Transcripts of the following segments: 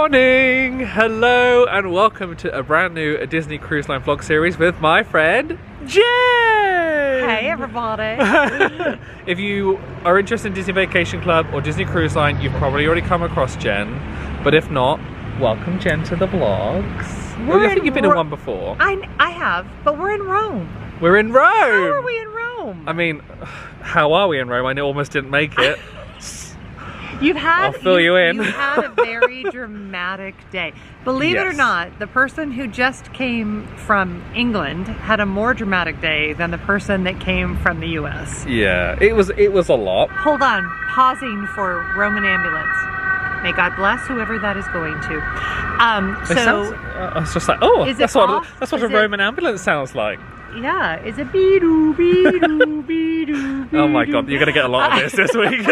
morning! Hello and welcome to a brand new Disney Cruise Line vlog series with my friend Jen! Hey everybody! If you are interested in Disney Vacation Club or Disney Cruise Line, you've probably already come across Jen. But if not, welcome Jen to the vlogs. I think you've been in one before. I have, but we're in Rome. We're in Rome! How are we in Rome? I mean, how are we in Rome? I almost didn't make it. I'll fill you in. You've had a very dramatic day. Believe it or not, the person who just came from England had a more dramatic day than the person that came from the US. Yeah, it was a lot. Hold on, pausing for Roman ambulance. May God bless whoever that is going to. I was just like, oh, that's what a Roman ambulance sounds like. Yeah, it's a be-doo, be-doo, be-doo, oh my God, you're gonna get a lot of this week.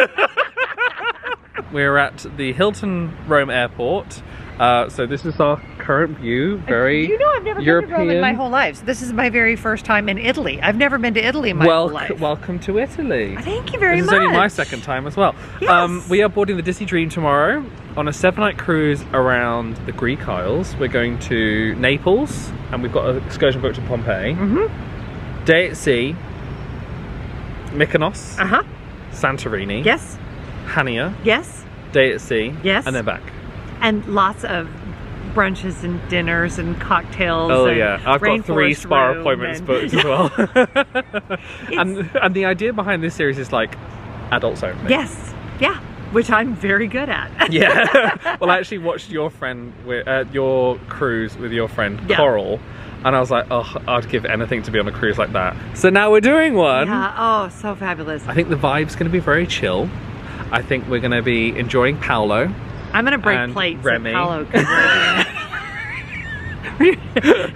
We're at the Hilton Rome Airport. So this is our current view, very European. You know, I've never been to Rome in my whole life. So this is my very first time in Italy. I've never been to Italy in my whole life. Welcome to Italy. Thank you very much. This is only my second time as well. Yes. We are boarding the Disney Dream tomorrow on a 7-night cruise around the Greek Isles. We're going to Naples, and we've got an excursion booked to Pompeii. Day at sea, Mykonos, Santorini, Hania, day at sea, and then back. And lots of brunches and dinners and cocktails. Oh and yeah, I've got 3 spa appointments booked as well. and the idea behind this series is like adults only. Yes, yeah, which I'm very good at. Yeah. Well, I actually watched your friend your cruise with your friend Coral. And I was like, oh, I'd give anything to be on a cruise like that. So now we're doing one. Yeah, oh, so fabulous. I think the vibe's going to be very chill. I think we're going to be enjoying Paolo. I'm going to break plates Remy. at Paolo.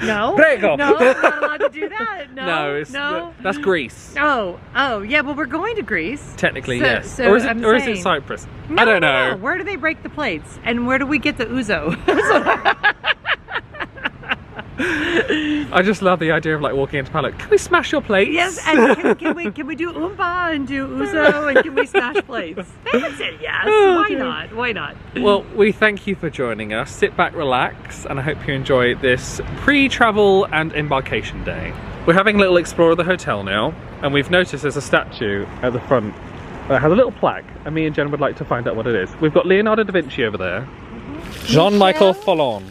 No? Prego. No, I'm not allowed to do that. No, that's Greece. Oh, yeah, well, we're going to Greece. Technically, so, yes. So or is it Cyprus? No, I don't know. No. Where do they break the plates? And where do we get the ouzo? I just love the idea of like walking into Paolo. Can we smash your plates? Yes, and can we do Oompa and do ouzo and can we smash plates? They would say yes. Why not? Why not? Well, we thank you for joining us. Sit back, relax, and I hope you enjoy this pre-travel and embarkation day. We're having a little explore of the hotel now, and we've noticed there's a statue at the front that has a little plaque, and me and Jen would like to find out what it is. We've got Leonardo da Vinci over there. Jean-Michel Follon.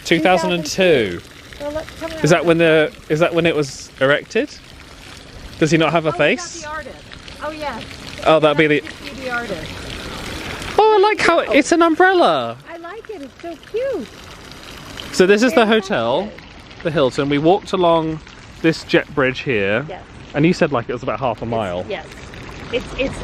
2002. Well, is that when it was erected? Does he not have a face? The artist. Oh yes. Oh, that'd be the artist. Oh, I like how it's an umbrella. I like it. It's so cute. So this is the hotel, the Hilton. We walked along this jet bridge here. Yes. And you said like it was about half a mile. Yes. It's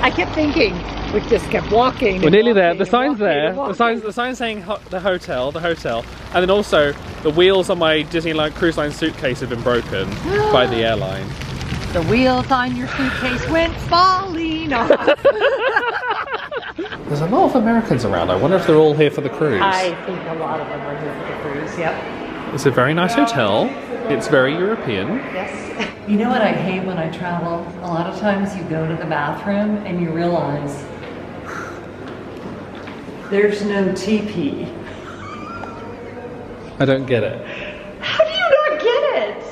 I kept thinking, we just kept walking. We're nearly there. The sign's there. The sign's saying the hotel, and then also the wheels on my Disneyland Cruise Line suitcase have been broken by the airline. The wheels on your suitcase went falling off. There's a lot of Americans around. I wonder if they're all here for the cruise. I think a lot of them are here for the cruise. Yep. It's a very nice hotel. It's very European. Yes. You know what I hate when I travel? A lot of times you go to the bathroom and you realize there's no TP. I don't get it. How do you not get it?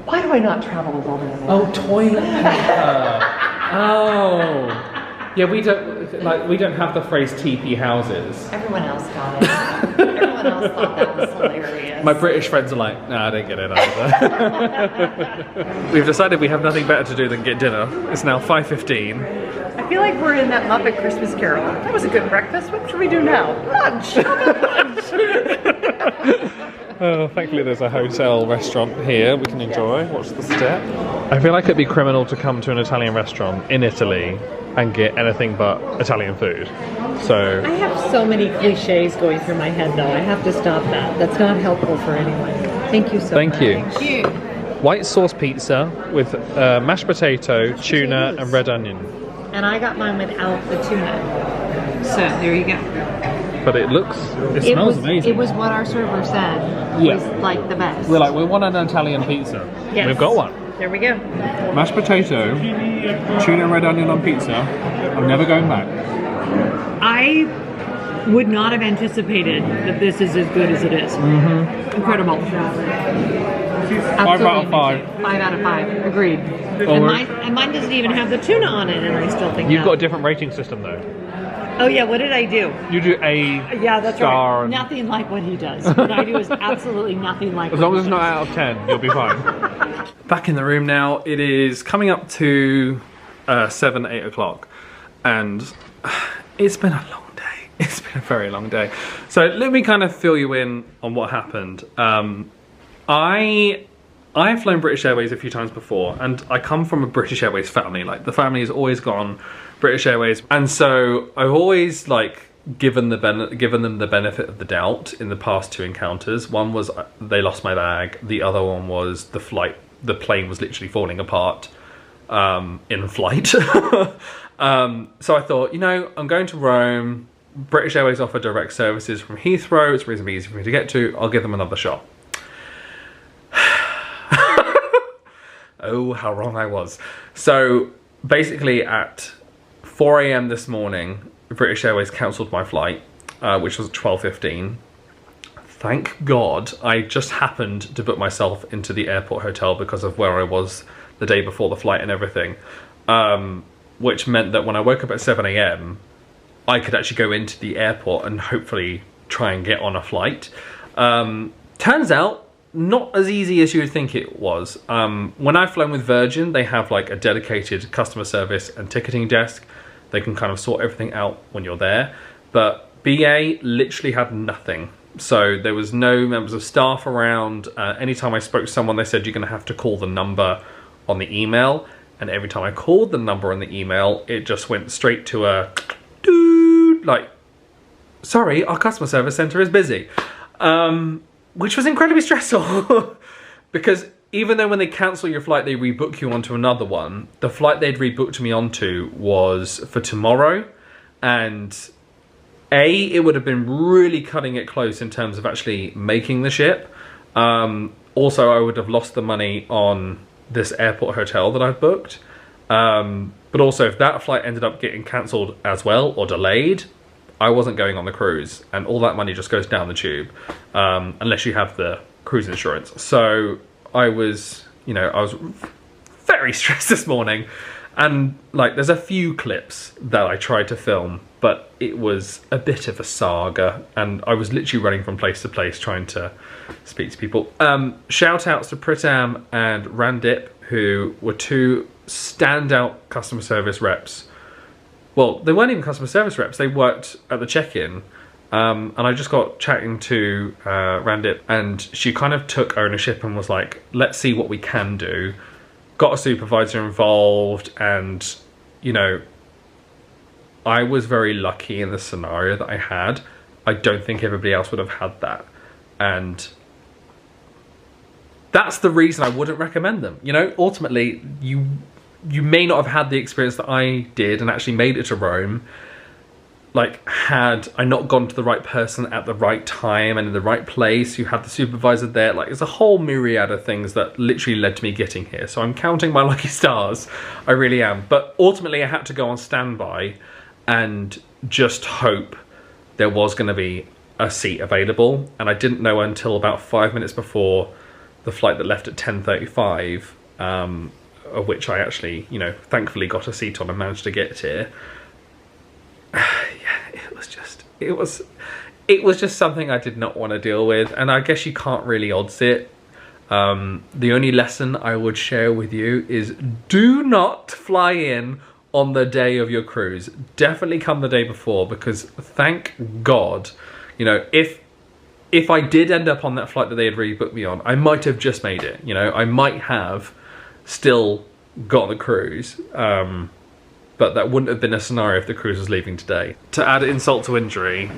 Why do I not travel with all the other? Oh, toilet paper. Oh. Yeah, we don't have the phrase TP houses. Everyone else got it. Everyone else thought that was hilarious. My British friends are like, nah, I don't get it either. We've decided we have nothing better to do than get dinner. It's now 5:15. I feel like we're in that Muppet Christmas Carol. That was a good breakfast. What should we do now? Lunch. Oh, thankfully there's a hotel restaurant here we can enjoy. Watch the step. I feel like it'd be criminal to come to an Italian restaurant in Italy and get anything but Italian food. So I have so many cliches going through my head though. I have to stop that. That's not helpful for anyone. Thank you so much. Thank you. White sauce pizza with mashed potato, tuna, and red onion. And I got mine without the tuna. So there you go. But it smells amazing. It was what our server said was like the best. We're like, we want an Italian pizza. Yes. We've got one. There we go. Mashed potato, tuna and red onion on pizza. I'm never going back. I would not have anticipated that this is as good as it is. Incredible. 5 out of 5. 5 out of 5. Agreed. Oh, And mine doesn't even have the tuna on it, and I still think You've that. got a different rating system though. Oh yeah, what did I do? You do A Yeah, that's star. right. And Nothing like what he does. What I do is absolutely nothing like as what long he as it's not does. out of 10, you'll be fine. Back in the room now. It is coming up to 7, 8 o'clock, and it's been a long day. It's been a very long day. So let me kind of fill you in on what happened. I've flown British Airways a few times before, and I come from a British Airways family. Like, the family has always gone British Airways, and so I've always like given them the benefit of the doubt in the past 2 encounters. One was they lost my bag. The other one was the plane was literally falling apart in flight. So I thought, you know, I'm going to Rome. British Airways offer direct services from Heathrow. It's reasonably easy for me to get to. I'll give them another shot. Oh, how wrong I was. So basically at 4 AM this morning, British Airways cancelled my flight, which was at 12:15. Thank God I just happened to book myself into the airport hotel because of where I was the day before the flight and everything, which meant that when I woke up at 7 AM, I could actually go into the airport and hopefully try and get on a flight. Turns out, not as easy as you would think it was. When I've flown with Virgin, they have like a dedicated customer service and ticketing desk. They can kind of sort everything out when you're there. But BA literally had nothing. So there was no members of staff around. Anytime I spoke to someone, they said you're going to have to call the number on the email. And every time I called the number on the email, it just went straight to a dude, like, sorry, our customer service center is busy. Which was incredibly stressful because even though when they cancel your flight, they rebook you onto another one, the flight they'd rebooked me onto was for tomorrow, and it would have been really cutting it close in terms of actually making the ship. Also, I would have lost the money on this airport hotel that I've booked. But also, if that flight ended up getting cancelled as well or delayed, I wasn't going on the cruise, and all that money just goes down the tube, unless you have the cruise insurance. So I was very stressed this morning, and like there's a few clips that I tried to film, but it was a bit of a saga, and I was literally running from place to place trying to speak to people. Shout outs to Pritam and Randip, who were 2 standout customer service reps. Well, they weren't even customer service reps, they worked at the check-in. And I just got chatting to Randip, and she kind of took ownership and was like, let's see what we can do. Got a supervisor involved, and, you know, I was very lucky in the scenario that I had. I don't think everybody else would have had that. And that's the reason I wouldn't recommend them. You know, ultimately, you may not have had the experience that I did and actually made it to Rome, like, had I not gone to the right person at the right time and in the right place, you had the supervisor there. Like, there's a whole myriad of things that literally led to me getting here. So I'm counting my lucky stars. I really am. But ultimately, I had to go on standby and just hope there was going to be a seat available. And I didn't know until about 5 minutes before the flight that left at 10:35, of which I actually, you know, thankfully got a seat on and managed to get here. Yeah, it was just something I did not want to deal with, and I guess you can't really odds it. The only lesson I would share with you is do not fly in on the day of your cruise. Definitely come the day before, because thank God, you know, if I did end up on that flight that they had really booked me on, I might have just made it. You know, I might have still got the cruise, but that wouldn't have been a scenario if the cruise was leaving today. To add insult to injury,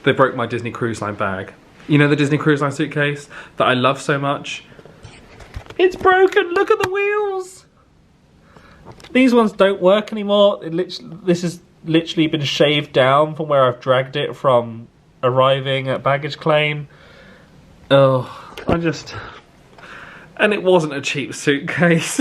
they broke my Disney Cruise Line bag. You know, the Disney Cruise Line suitcase that I love so much? It's broken, look at the wheels! These ones don't work anymore. This has literally been shaved down from where I've dragged it from arriving at baggage claim. Oh, and it wasn't a cheap suitcase.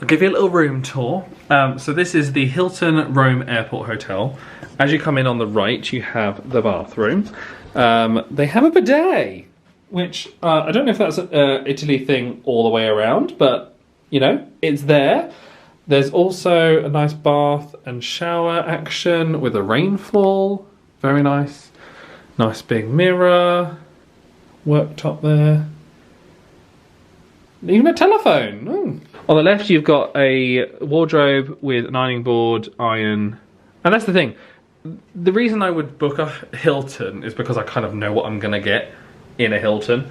I'll give you a little room tour. So this is the Hilton Rome Airport Hotel. As you come in on the right, you have the bathroom. They have a bidet, which I don't know if that's an Italy thing all the way around, but you know, it's there. There's also a nice bath and shower action with a rainfall. Very nice. Nice big mirror. Worktop there. Even a telephone. Ooh. On the left, you've got a wardrobe with an ironing board, iron. And that's the thing. The reason I would book a Hilton is because I kind of know what I'm going to get in a Hilton.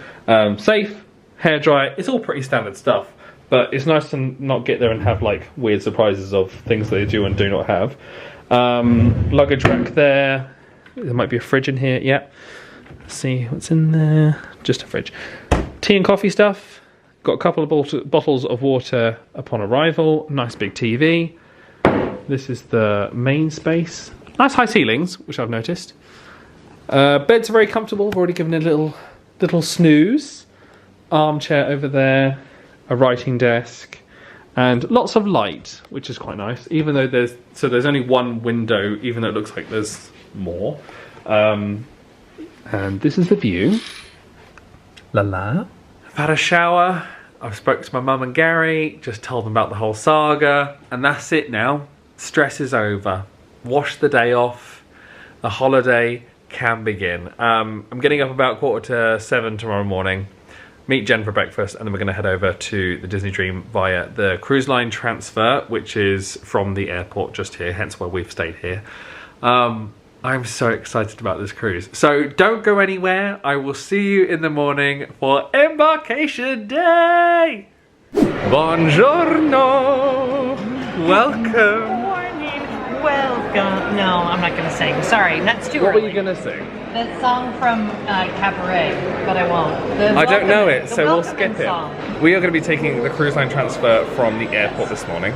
Safe, hairdryer, it's all pretty standard stuff. But it's nice to not get there and have like weird surprises of things they do and do not have. Luggage rack there. There might be a fridge in here, yeah. Let's see what's in there. Just a fridge. Tea and coffee stuff. Got a couple of bottles of water upon arrival. Nice big TV. This is the main space. Nice high ceilings, which I've noticed. Beds are very comfortable. I've already given it a little snooze. Armchair over there. A writing desk. And lots of light, which is quite nice. Even though there's only one window, even though it looks like there's more. And this is the view. La la. I've had a shower, I've spoke to my mum and Gary, just told them about the whole saga, and that's it now. Stress is over. Wash the day off. The holiday can begin. I'm getting up about 6:45 tomorrow morning, meet Jen for breakfast, and then we're going to head over to the Disney Dream via the cruise line transfer, which is from the airport just here, hence why we've stayed here. I'm so excited about this cruise. So don't go anywhere. I will see you in the morning for embarkation day. Buongiorno. Welcome. Welcome. No, I'm not going to sing. Sorry, that's too What early. were you going to sing? That song from Cabaret, but I won't. I don't know it, so we'll welcoming skip it. song. We are going to be taking the cruise line transfer from the airport this morning.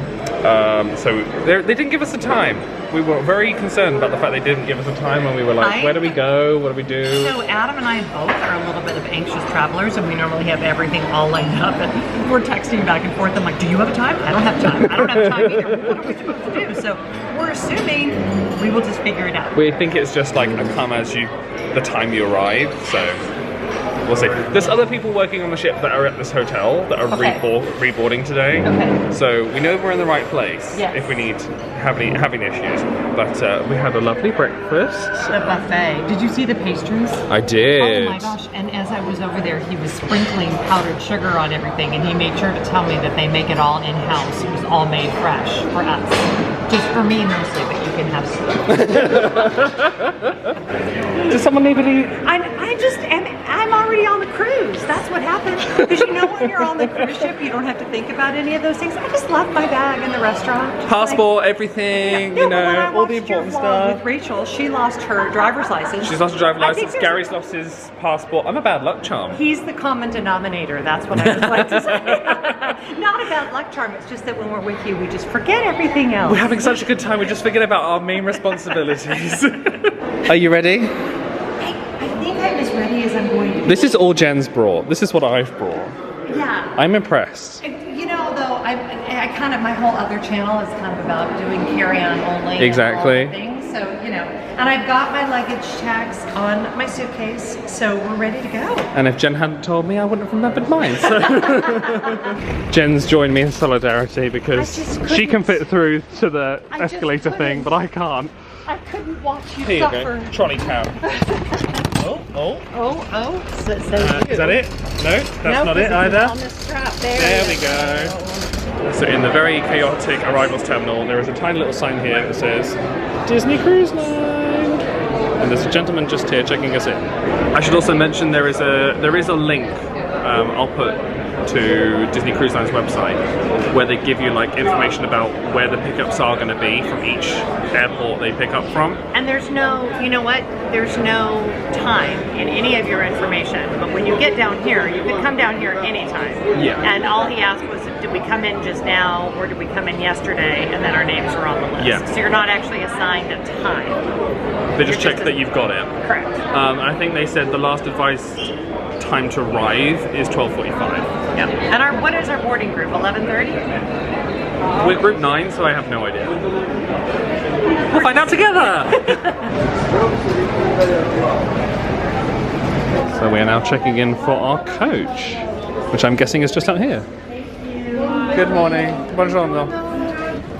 So they didn't give us a time. We were very concerned about the fact they didn't give us a time when we were like, where do we go? What do we do? So Adam and I both are a little bit of anxious travelers, and we normally have everything all lined up, and we're texting back and forth. I'm like, do you have a time? I don't have time. I don't have time either. What are we supposed to do? So we're assuming we will just figure it out. We think it's just like a come as you, the time you arrive, so we'll see. There's other people working on the ship that are at this hotel that are reboarding today. Okay. So we know we're in the right place if we need having issues. But we had a lovely breakfast. The buffet. Did you see the pastries? I did. Oh my gosh, and as I was over there, he was sprinkling powdered sugar on everything, and he made sure to tell me that they make it all in-house. It was all made fresh for us. Just for me mostly, but you can have some. Does someone leave any? I'm already on the cruise. That's what happens. Because you know when you're on the cruise ship, you don't have to think about any of those things. I just left my bag in the restaurant. Passport, everything, you know, all the important stuff. With Rachel, she lost her driver's license. She's lost her driver's license. Gary's lost his passport. I'm a bad luck charm. He's the common denominator. That's what I would like to say. Not a bad luck charm. It's just that when we're with you, we just forget everything else. We're having such a good time. We just forget about our main responsibilities. Are you ready? I think I'm as ready as I'm going to be. This is all Jen's brought. This is what I've brought. Yeah. I'm impressed. You know, though, I kind of, my whole other channel is kind of about doing carry-on only. Exactly. And all the things, so, you know, and I've got my luggage tags on my suitcase, so we're ready to go. And if Jen hadn't told me, I wouldn't have remembered mine. So. Jen's joined me in solidarity because she can fit through to the escalator thing, but I can't. I couldn't watch you Here suffer. you go. Trolley cab. So Is that it? No, that's not it either. On the strap There we go. So in the very chaotic arrivals terminal, there is a tiny little sign here that says Disney Cruise Line. And there's a gentleman just here checking us in. I should also mention there is a link I'll put to Disney Cruise Line's website where they give you like information about where the pickups are going to be from each airport they pick up from. And there's no, you know what, there's no time in any of your information, but when you get down here, you can come down here anytime. Yeah. And all he asked was, did we come in just now or did we come in yesterday, and then our names are on the list. Yeah. So you're not actually assigned a time. They just check that you've got it. Correct. I think they said the last advice time to arrive is 12:45. Yep. And what is our boarding group, 11:30? We're group 9, so I have no idea. We'll find out together! So we are now checking in for our coach, which I'm guessing is just out here. Good morning. Buongiorno.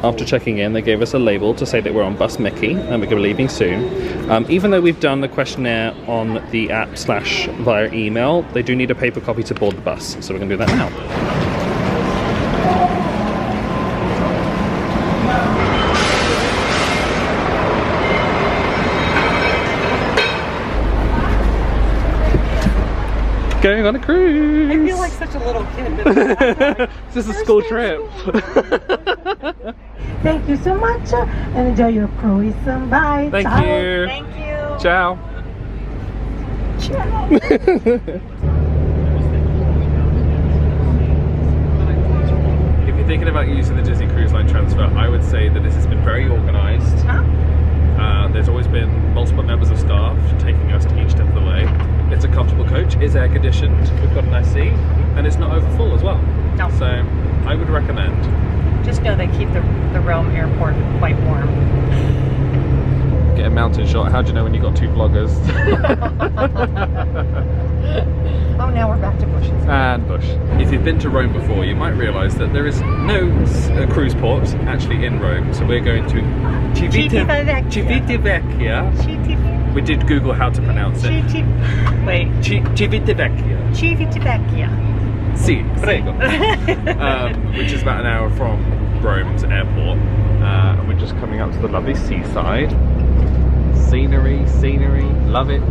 After checking in, they gave us a label to say that we're on bus Mickey and we're going to be leaving soon. Even though we've done the questionnaire on the app / via email, they do need a paper copy to board the bus, so we're going to do that now. Going on a cruise! I feel like such a little kid. This is a school trip. Thank you so much. Enjoy your cruise. Bye. Thank Ciao. you. Thank you. Ciao. If you're thinking about using the Disney Cruise Line transfer, I would say that this has been very organised. There's always been multiple members of staff taking us to each step of the way. It's a comfortable coach, it's air conditioned, we've got a nice seat, and it's not over full as well. No. So I would recommend. Just know they keep the Rome airport quite warm. Get a mountain shot. How do you know when you've got two vloggers? Oh, now we're back to bushes. And bush. If you've been to Rome before, you might realise that there is no cruise port actually in Rome. So we're going to Civitavecchia. We did Google how to pronounce it. Wait. Civitavecchia. Civitavecchia. Sì, prego. Which is about an hour from Rome's airport. And we're just coming up to the lovely seaside. Scenery, love it.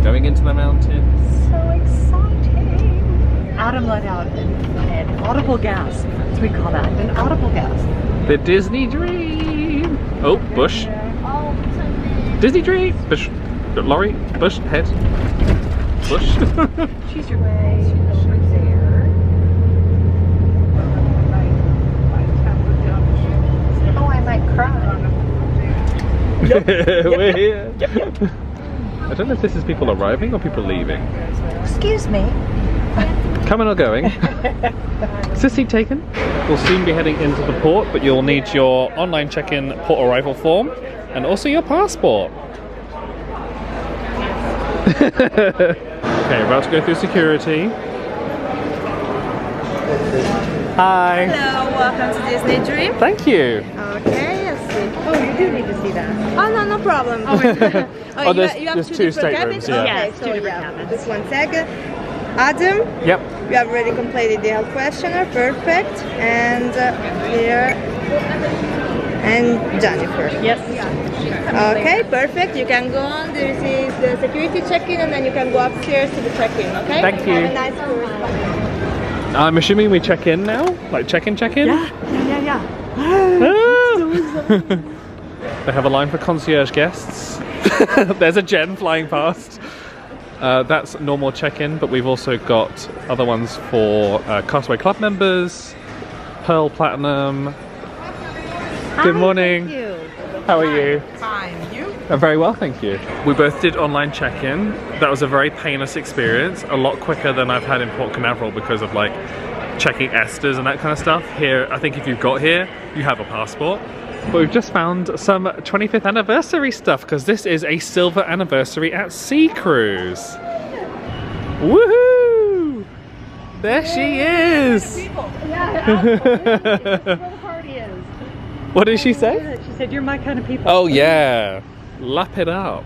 Going into the mountains. So exciting. Adam let out an audible gasp. That's what we call that. An audible gasp. The Disney Dream. Oh, bush. Disney Dream. Bush. Lorry. Bush. Head. Bush. Choose your way over there. Oh, I might cry. We're here. I don't know if this is people arriving or people leaving. Excuse me. Coming or going? Is this seat taken? We'll soon be heading into the port, but you'll need your online check-in port arrival form and also your passport. Okay, about to go through security. Hi. Hello, welcome to Disney Dream. Thank you. Okay, let's see. Oh, you do need to see that. Oh, no problem. Oh, there's you have two different staterooms, cabins? yeah. Okay, Yes, so two different cabins. just 1 second. Adam, Yep. you have already completed the health questionnaire, perfect. And here, and Jennifer. Yes. Okay, perfect. You can go on. This is the security check-in, and then you can go upstairs to the check-in. Okay. Thank you. Have a nice cruise. I'm assuming we check in now? Like check-in? Yeah. They have a line for concierge guests. There's a Jen flying past. That's normal check-in, but we've also got other ones for Castaway Club members, Pearl Platinum. Good morning. Thank you. How are you? Fine. You? I'm very well, thank you. We both did online check-in. That was a very painless experience, a lot quicker than I've had in Port Canaveral because of like checking Esters and that kind of stuff. Here, I think if you've got here, you have a passport. But we've just found some 25th anniversary stuff because this is a silver anniversary at Sea Cruise. Woohoo! There she is! What did she say? She said, you're my kind of people. Oh yeah, lap it up.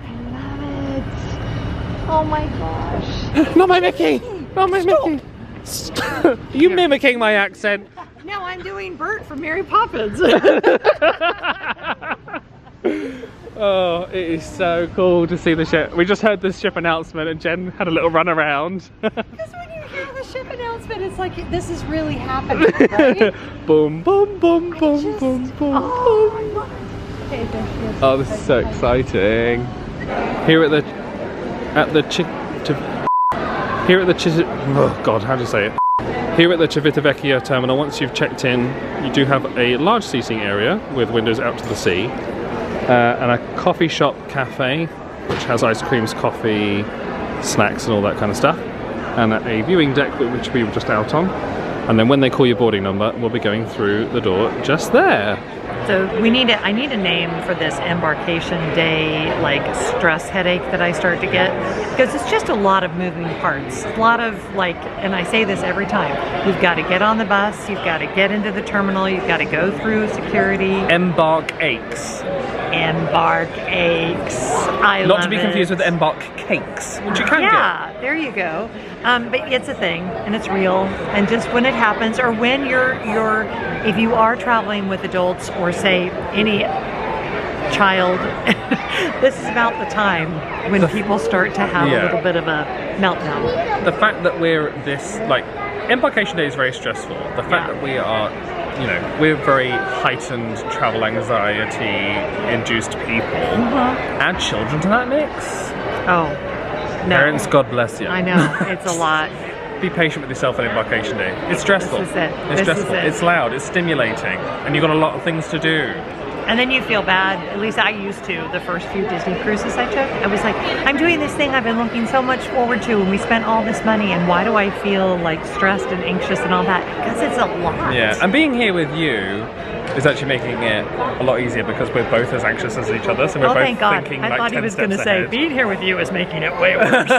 Oh my gosh. Not my Mickey! Not my Mickey! You mimicking my accent. No, I'm doing Bert from Mary Poppins. Oh, it is so cool to see the ship. We just heard the ship announcement and Jen had a little run around. Because when you hear the ship announcement, it's like, this is really happening, right? Boom, boom, boom, boom, boom, boom. Oh, this is so exciting. Here at the Here at the Civitavecchia terminal, once you've checked in, you do have a large seating area with windows out to the sea, and a coffee shop cafe, which has ice creams, coffee, snacks and all that kind of stuff, and a viewing deck which we were just out on. And then when they call your boarding number, we'll be going through the door just there. So I need a name for this embarkation day, like stress headache that I start to get, because it's just a lot of moving parts. A lot of like, and I say this every time, you've got to get on the bus, you've got to get into the terminal, you've got to go through security. Embark aches. Embark aches. I Not love to be it. confused with embark cakes, which you can Yeah, there you go. But it's a thing, and it's real. And just when it happens, or when if you are traveling with adults, or say any child, this is about the time when people start to have a little bit of a meltdown. get. The fact that we're this, like, embarkation day is very stressful. The fact that we are, you know, we're very heightened travel anxiety induced people. Add children to that mix. Oh, no. Parents, God bless you. I know, it's a lot. Be patient with yourself on embarkation day. It's stressful. This is it. It's This is stressful. it. It's loud. It's stimulating, and you've got a lot of things to do. And then you feel bad, at least I used to, the first few Disney cruises I took. I was like, I'm doing this thing I've been looking so much forward to, and we spent all this money, and why do I feel like stressed and anxious and all that? Because it's a lot. Yeah, and being here with you is actually making it a lot easier because we're both as anxious as each other, so we're Oh, both thank God. thinking I like thought 10 he was going to steps say, ahead. being here with you is making it way worse.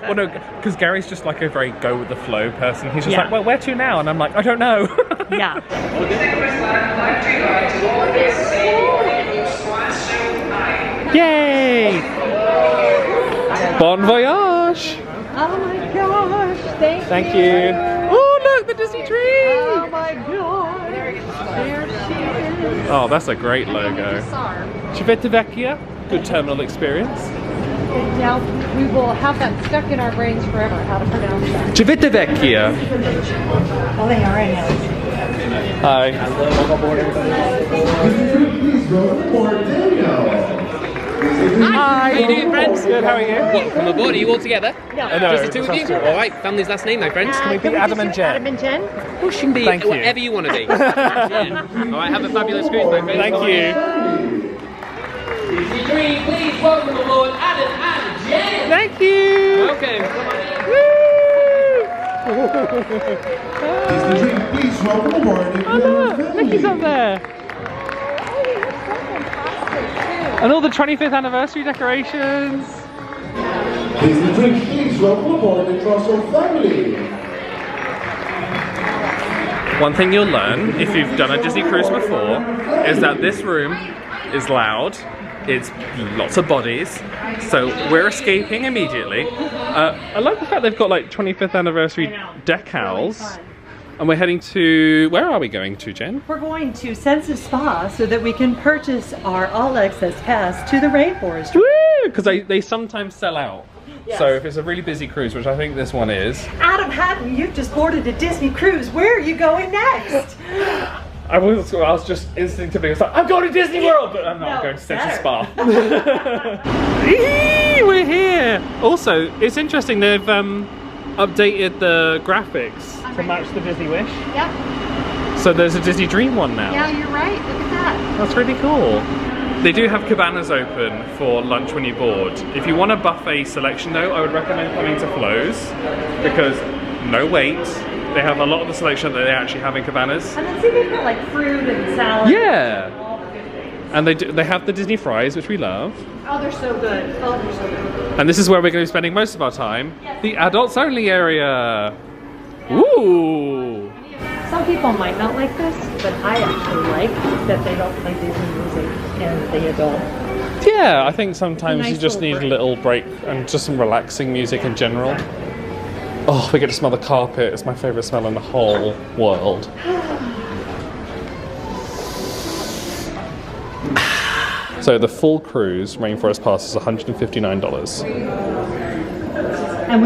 Well, no, because Gary's just like a very go with the flow person. He's just Yeah. like, well, where to now? And I'm like, I don't know. Yeah. Yay! Bon voyage! Oh my gosh, Thank you. Oh, look, the Disney tree! Oh my god. There she is. Oh, that's a great logo. Civitavecchia, good terminal experience. Now we will have that stuck in our brains forever, how to pronounce that. Civitavecchia. Oh, they are right now. Hi. How you doing, friends? Good, how are you? What, come aboard? Are you all together? I know, Just the two of you? All right, family's last name, my friends. Can we be Adam and Jen? Adam and Jen? Push can be Thank you. whatever you want to be. Yeah. All right, have a fabulous cruise, my friends. Thank you. Disney Dream, please welcome aboard Adam and Jen. Thank you. Welcome. Disney Dream, please welcome aboard. Oh, look, Mickey's up there. And all the 25th anniversary decorations. Disney Dream, please welcome aboard and trust your family. One thing you'll learn if you've done a Disney cruise before is that this room is loud. It's lots of bodies, so we're escaping immediately. I like the fact they've got like 25th anniversary decals. And we're heading to, where are we going to, Jen? We're going to Senses Spa so that we can purchase our all access pass to the rainforest. Woo! Because they sometimes sell out. So if it's a really busy cruise, which I think this one is. Adam Hatton, you've just boarded a Disney cruise. Where are you going next? I was just instinctively like, I'm going to Disney World, but I'm not No, going to Senses better. Spa. Eee, we're here. Also, it's interesting they've updated the graphics to match the Disney Wish. Yep. So there's a Disney Dream one now. Yeah, you're right. Look at that. That's really cool. They do have cabanas open for lunch when you board. If you want a buffet selection though, I would recommend coming to Flo's because no wait. They have a lot of the selection that they actually have in cabanas. And then see, they've got like fruit and salad. Yeah. And they have the Disney fries, which we love. Oh, they're so good. Oh, they're so good. And this is where we're going to be spending most of our time. The adults only area. Ooh. Some people might not like this, but I actually like that they don't play Disney music in the adult. Yeah, I think sometimes you Nice just little need a little break and just some relaxing music in general. Oh, we get to smell the carpet. It's my favourite smell in the whole world. So the full cruise Rainforest Pass is $159. And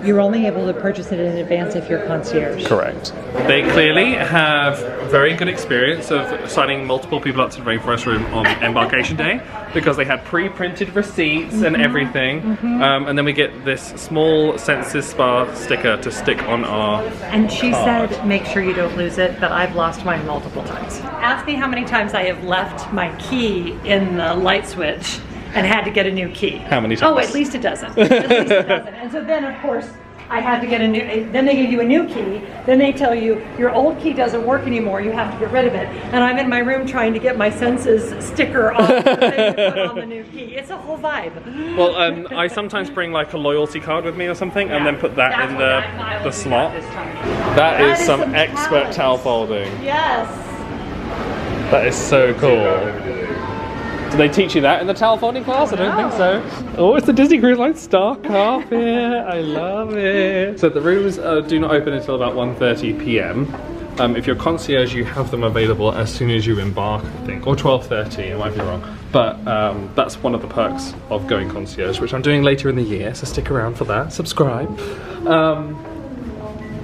you're only able to purchase it in advance if you're concierge. Correct. They clearly have very good experience of signing multiple people up to the Rainforest Room on embarkation day because they had pre-printed receipts and everything. And then we get this small Senses Spa sticker to stick on our And she card. said, make sure you don't lose it, but I've lost mine multiple times. Ask me how many times I have left my key in the light switch and had to get a new key. How many Oh, times? at least a dozen. At least a dozen. And so then, of course, I had to get a new, then they give you a new key, then they tell you your old key doesn't work anymore, you have to get rid of it. And I'm in my room trying to get my Senses sticker off the thing to put on the new key. It's a whole vibe. Well, I sometimes bring like a loyalty card with me or something, and then put that That's in what I the will do slot. this time. That is some some expert talent. towel folding. Yes. That is so cool. Do they teach you that in the towel folding class? I don't think so. Oh, it's the Disney Cruise Line star carpet. I love it. So the rooms do not open until about 1:30 p.m. If you're concierge, you have them available as soon as you embark, I think, or 12:30. I might be wrong, but that's one of the perks of going concierge, which I'm doing later in the year. So stick around for that. Subscribe.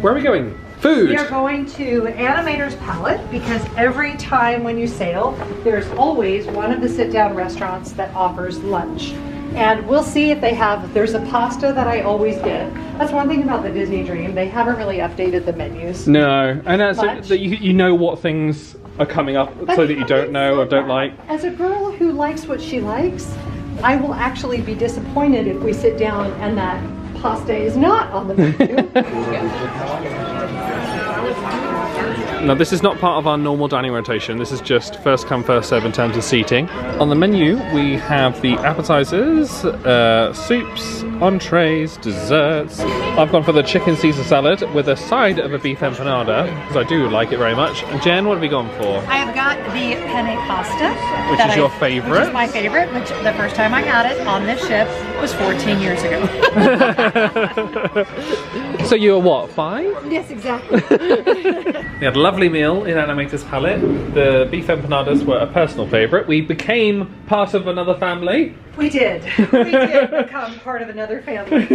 Where are we going? Food. We are going to Animator's Palette because every time when you sail, there's always one of the sit-down restaurants that offers lunch. And we'll see if they have, there's a pasta that I always get. That's one thing about the Disney Dream, they haven't really updated the menus. No, and that's But- that you know what things are coming up so that you don't know or don't like. As a girl who likes what she likes, I will actually be disappointed if we sit down and that pasta is not on the menu. Now this is not part of our normal dining rotation, this is just first come first serve in terms of seating. On the menu we have the appetizers, soups, entrees, desserts. I've gone for the chicken Caesar salad with a side of a beef empanada, because I do like it very much. And Jen, what have we gone for? I have got the penne pasta. Which is your favorite? Which is my favorite, which the first time I had it on this ship was 14 years ago. So you were what, 5? Yes, exactly. We had a lovely meal in Animator's Palette. The beef empanadas were a personal favourite. We became part of another family. We did. We did become part of another family.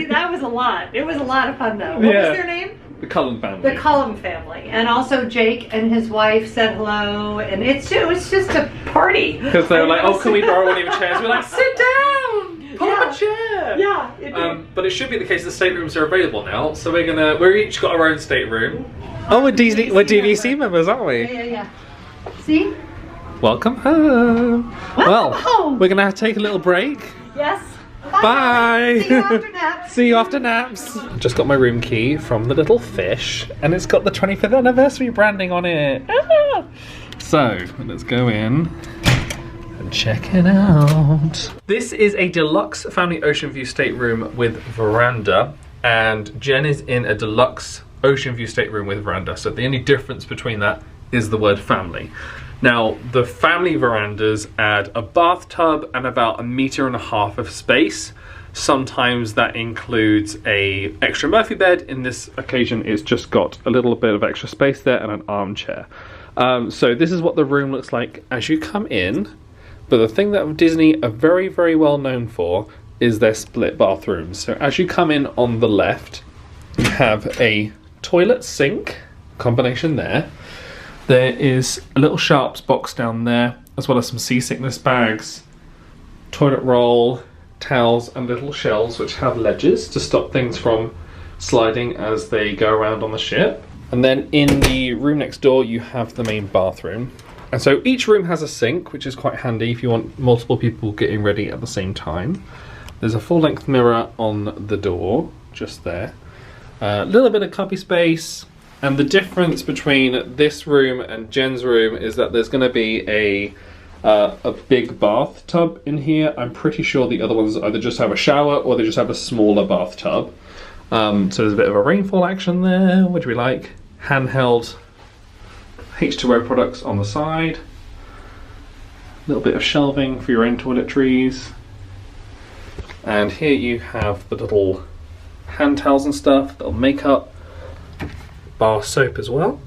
That was a lot. It was a lot of fun though. What Yeah. was their name? The Cullen family. The Cullum family. And also Jake and his wife said hello. And it was just a party. Because they were like, oh, can we borrow one of your chairs? We're like, sit down! Pull up Yeah. a chair! Yeah, it did. But it should be the case the staterooms are available now. So we're each got our own stateroom. Oh, we're DVC members, aren't we? Yeah. See? Welcome home. Well, home. we're gonna have to take a little break. Yes. Bye. See you after naps. See you after naps. Just got my room key from the Little Fish, and it's got the 25th anniversary branding on it. Ah! So let's go in and check it out. This is a deluxe family ocean view stateroom with veranda, and Jen is in a deluxe ocean view stateroom with veranda. So the only difference between that is the word family. Now, the family verandas add a bathtub and about 1.5 meters of space. Sometimes that includes a extra Murphy bed. In this occasion, it's just got a little bit of extra space there and an armchair. So this is what the room looks like as you come in. But the thing that Disney are very, very well known for is their split bathrooms. So as you come in on the left, you have a toilet sink combination there. There is a little Sharps box down there, as well as some seasickness bags, toilet roll, towels, and little shelves which have ledges to stop things from sliding as they go around on the ship. And then in the room next door, you have the main bathroom. And so each room has a sink, which is quite handy if you want multiple people getting ready at the same time. There's a full-length mirror on the door, just there. A little bit of cubby space. And the difference between this room and Jen's room is that there's going to be a big bathtub in here. I'm pretty sure the other ones either just have a shower or they just have a smaller bathtub. So there's a bit of a rainfall action there, which we like. Handheld H2O products on the side. A little bit of shelving for your own toiletries. And here you have the little hand towels and stuff, little makeup. Bar soap as well,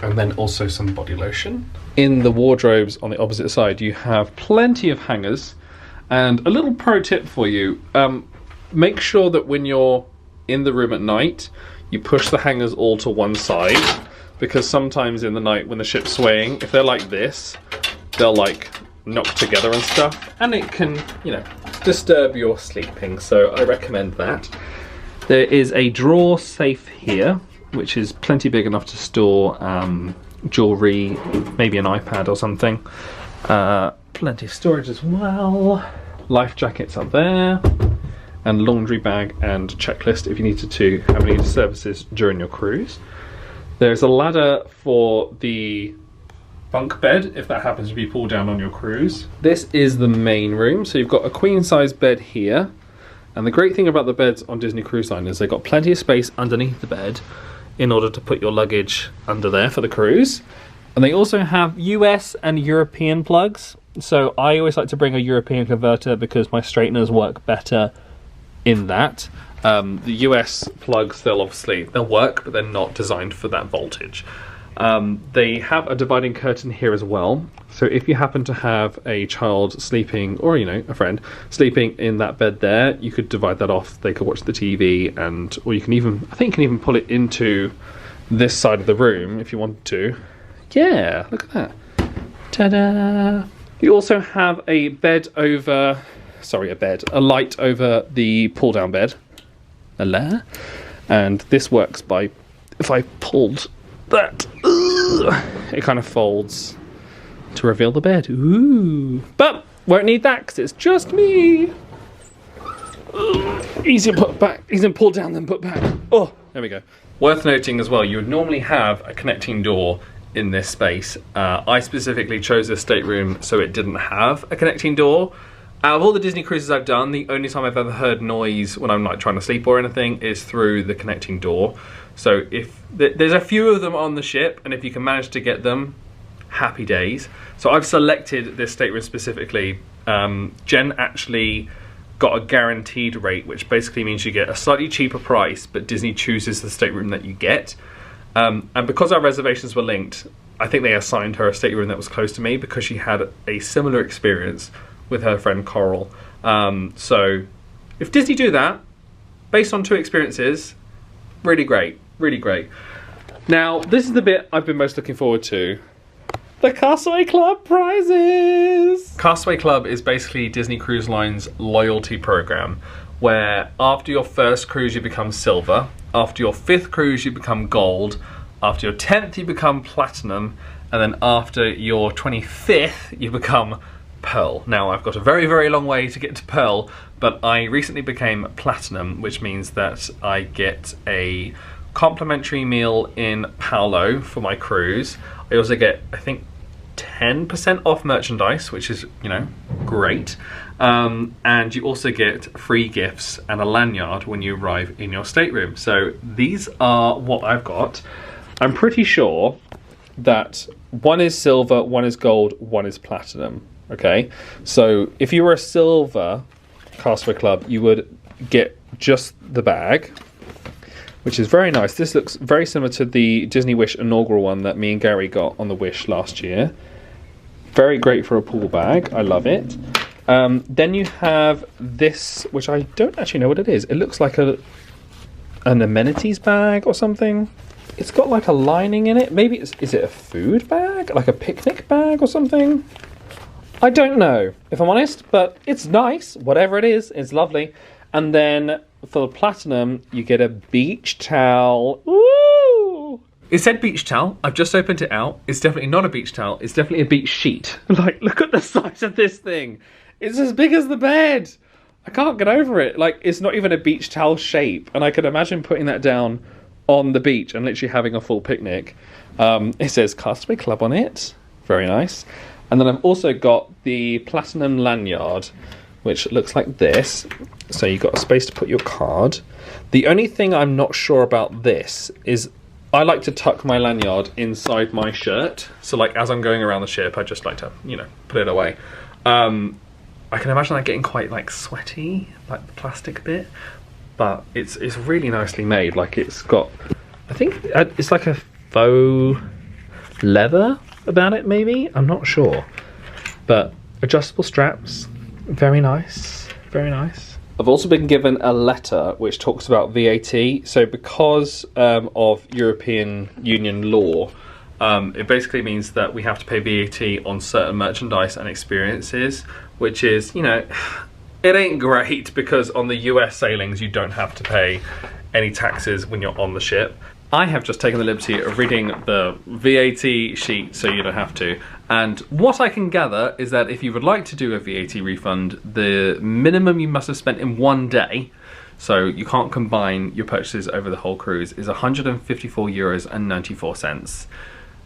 and then also some body lotion. In the wardrobes on the opposite side you have plenty of hangers, and a little pro tip for you, make sure that when you're in the room at night you push the hangers all to one side, because sometimes in the night when the ship's swaying, if they're like this, they'll like knock together and stuff, and it can, you know, disturb your sleeping, so I recommend that. There is a drawer safe here, which is plenty big enough to store jewellery, maybe an iPad or something. Plenty of storage as well. Life jackets up there. and laundry bag and checklist if you needed to have any services during your cruise. There's a ladder for the bunk bed if that happens to be pulled down on your cruise. This is the main room, so you've got a queen size bed here, and the great thing about the beds on Disney Cruise Line is they've got plenty of space underneath the bed in order to put your luggage under there for the cruise. And they also have US and European plugs, so I always like to bring a European converter because my straighteners work better in that. The US plugs, they'll work, but they're not designed for that voltage. They have a dividing curtain here as well, so if you happen to have a child sleeping, or you know, a friend sleeping in that bed there, you could divide that off. They could watch the TV, and or you can even, I think you can even pull it into this side of the room if you wanted to. Yeah, look at that. Ta-da! You also have a bed over, a light over the pull-down bed. And this works by, if I pulled that, it kind of folds to reveal the bed. Ooh. But won't need that because it's just me. Easier put back, easier pull down than put back. Oh, there we go. Worth noting as well, you would normally have a connecting door in this space. I specifically chose this stateroom so it didn't have a connecting door. Out of all the Disney cruises I've done, the only time I've ever heard noise when I'm like trying to sleep or anything is through the connecting door. So if there's a few of them on the ship, and if you can manage to get them, happy days. So I've selected this stateroom specifically. Jen actually got a guaranteed rate, which basically means you get a slightly cheaper price, but Disney chooses the stateroom that you get. And because our reservations were linked, I think they assigned her a stateroom that was close to me because she had a similar experience with her friend Coral. So if Disney do that, based on 2 experiences, really great, really great. Now, this is the bit I've been most looking forward to. The Castaway Club prizes! Castaway Club is basically Disney Cruise Line's loyalty program, where after your first cruise you become silver, after your 5th cruise you become gold, after your 10th you become platinum, and then after your 25th you become pearl. Now I've got a very, very long way to get to pearl, but I recently became platinum, which means that I get a complimentary meal in Paolo for my cruise. I also get, I think, 10% off merchandise, which is, you know, great. And you also get free gifts and a lanyard when you arrive in your stateroom. So these are what I've got. I'm pretty sure that one is silver, one is gold, one is platinum. Okay, so if you were a silver Castaway Club, you would get just the bag, which is very nice. This looks very similar to the Disney Wish inaugural one that me and Gary got on the Wish last year. Very great for a pool bag. I love it. Then you have this, which I don't actually know what it is. It looks like an amenities bag or something. It's got like a lining in it. Maybe is it a food bag? Like a picnic bag or something? I don't know, if I'm honest, but it's nice. Whatever it is, it's lovely. And then for the platinum, you get a beach towel. Woo! It said beach towel. I've just opened it out. It's definitely not a beach towel. It's definitely a beach sheet. Like, look at the size of this thing. It's as big as the bed. I can't get over it. Like, it's not even a beach towel shape. And I can imagine putting that down on the beach and literally having a full picnic. It says Castaway Club on it. Very nice. And then I've also got the platinum lanyard, which looks like this. So you've got a space to put your card. The only thing I'm not sure about this is I like to tuck my lanyard inside my shirt. So like as I'm going around the ship, I just like to, you know, put it away. I can imagine that getting quite like sweaty, like the plastic bit. But it's really nicely made. Like it's got, I think it's like a faux leather about it maybe, I'm not sure, but adjustable straps, very nice, very nice. I've also been given a letter which talks about VAT. So because of European Union law, it basically means that we have to pay VAT on certain merchandise and experiences, which is, you know, it ain't great because on the US sailings you don't have to pay any taxes when you're on the ship. I have just taken the liberty of reading the VAT sheet so you don't have to. And what I can gather is that if you would like to do a VAT refund, the minimum you must have spent in one day so you can't combine your purchases over the whole cruise, is €154.94.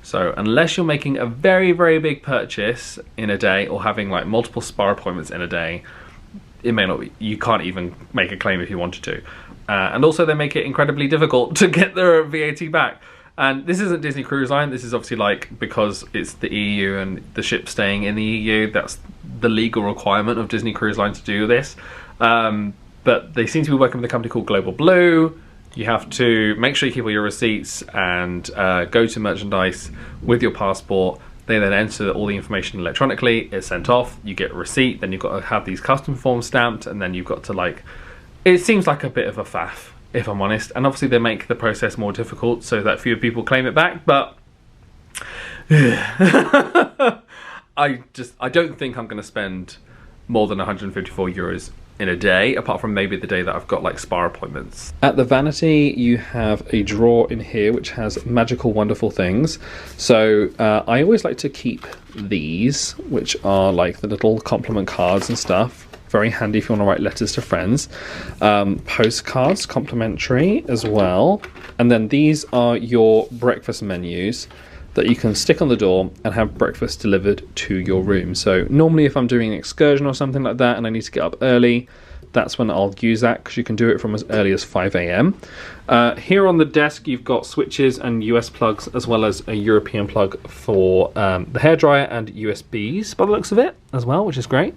So unless you're making a very, very big purchase in a day or having like multiple spa appointments in a day, it may not be, you can't even make a claim if you wanted to. And also they make it incredibly difficult to get their VAT back. And this isn't Disney Cruise Line, this is obviously like, because it's the EU and the ship staying in the EU, that's the legal requirement of Disney Cruise Line to do this. But they seem to be working with a company called Global Blue. You have to make sure you keep all your receipts and go to merchandise with your passport. They then enter all the information electronically, it's sent off, you get a receipt, then you've got to have these custom forms stamped, and then you've got to like, it seems like a bit of a faff, if I'm honest. And obviously they make the process more difficult so that fewer people claim it back, but I don't think I'm going to spend more than €154 in a day, apart from maybe the day that I've got like spa appointments. At the Vanity you have a drawer in here which has magical wonderful things. So I always like to keep these, which are like the little compliment cards and stuff. Very handy if you want to write letters to friends. Postcards, complimentary as well. And then these are your breakfast menus that you can stick on the door and have breakfast delivered to your room. So normally if I'm doing an excursion or something like that and I need to get up early, that's when I'll use that, because you can do it from as early as 5 AM. Here on the desk you've got switches and US plugs, as well as a European plug for the hairdryer, and USBs by the looks of it as well, which is great.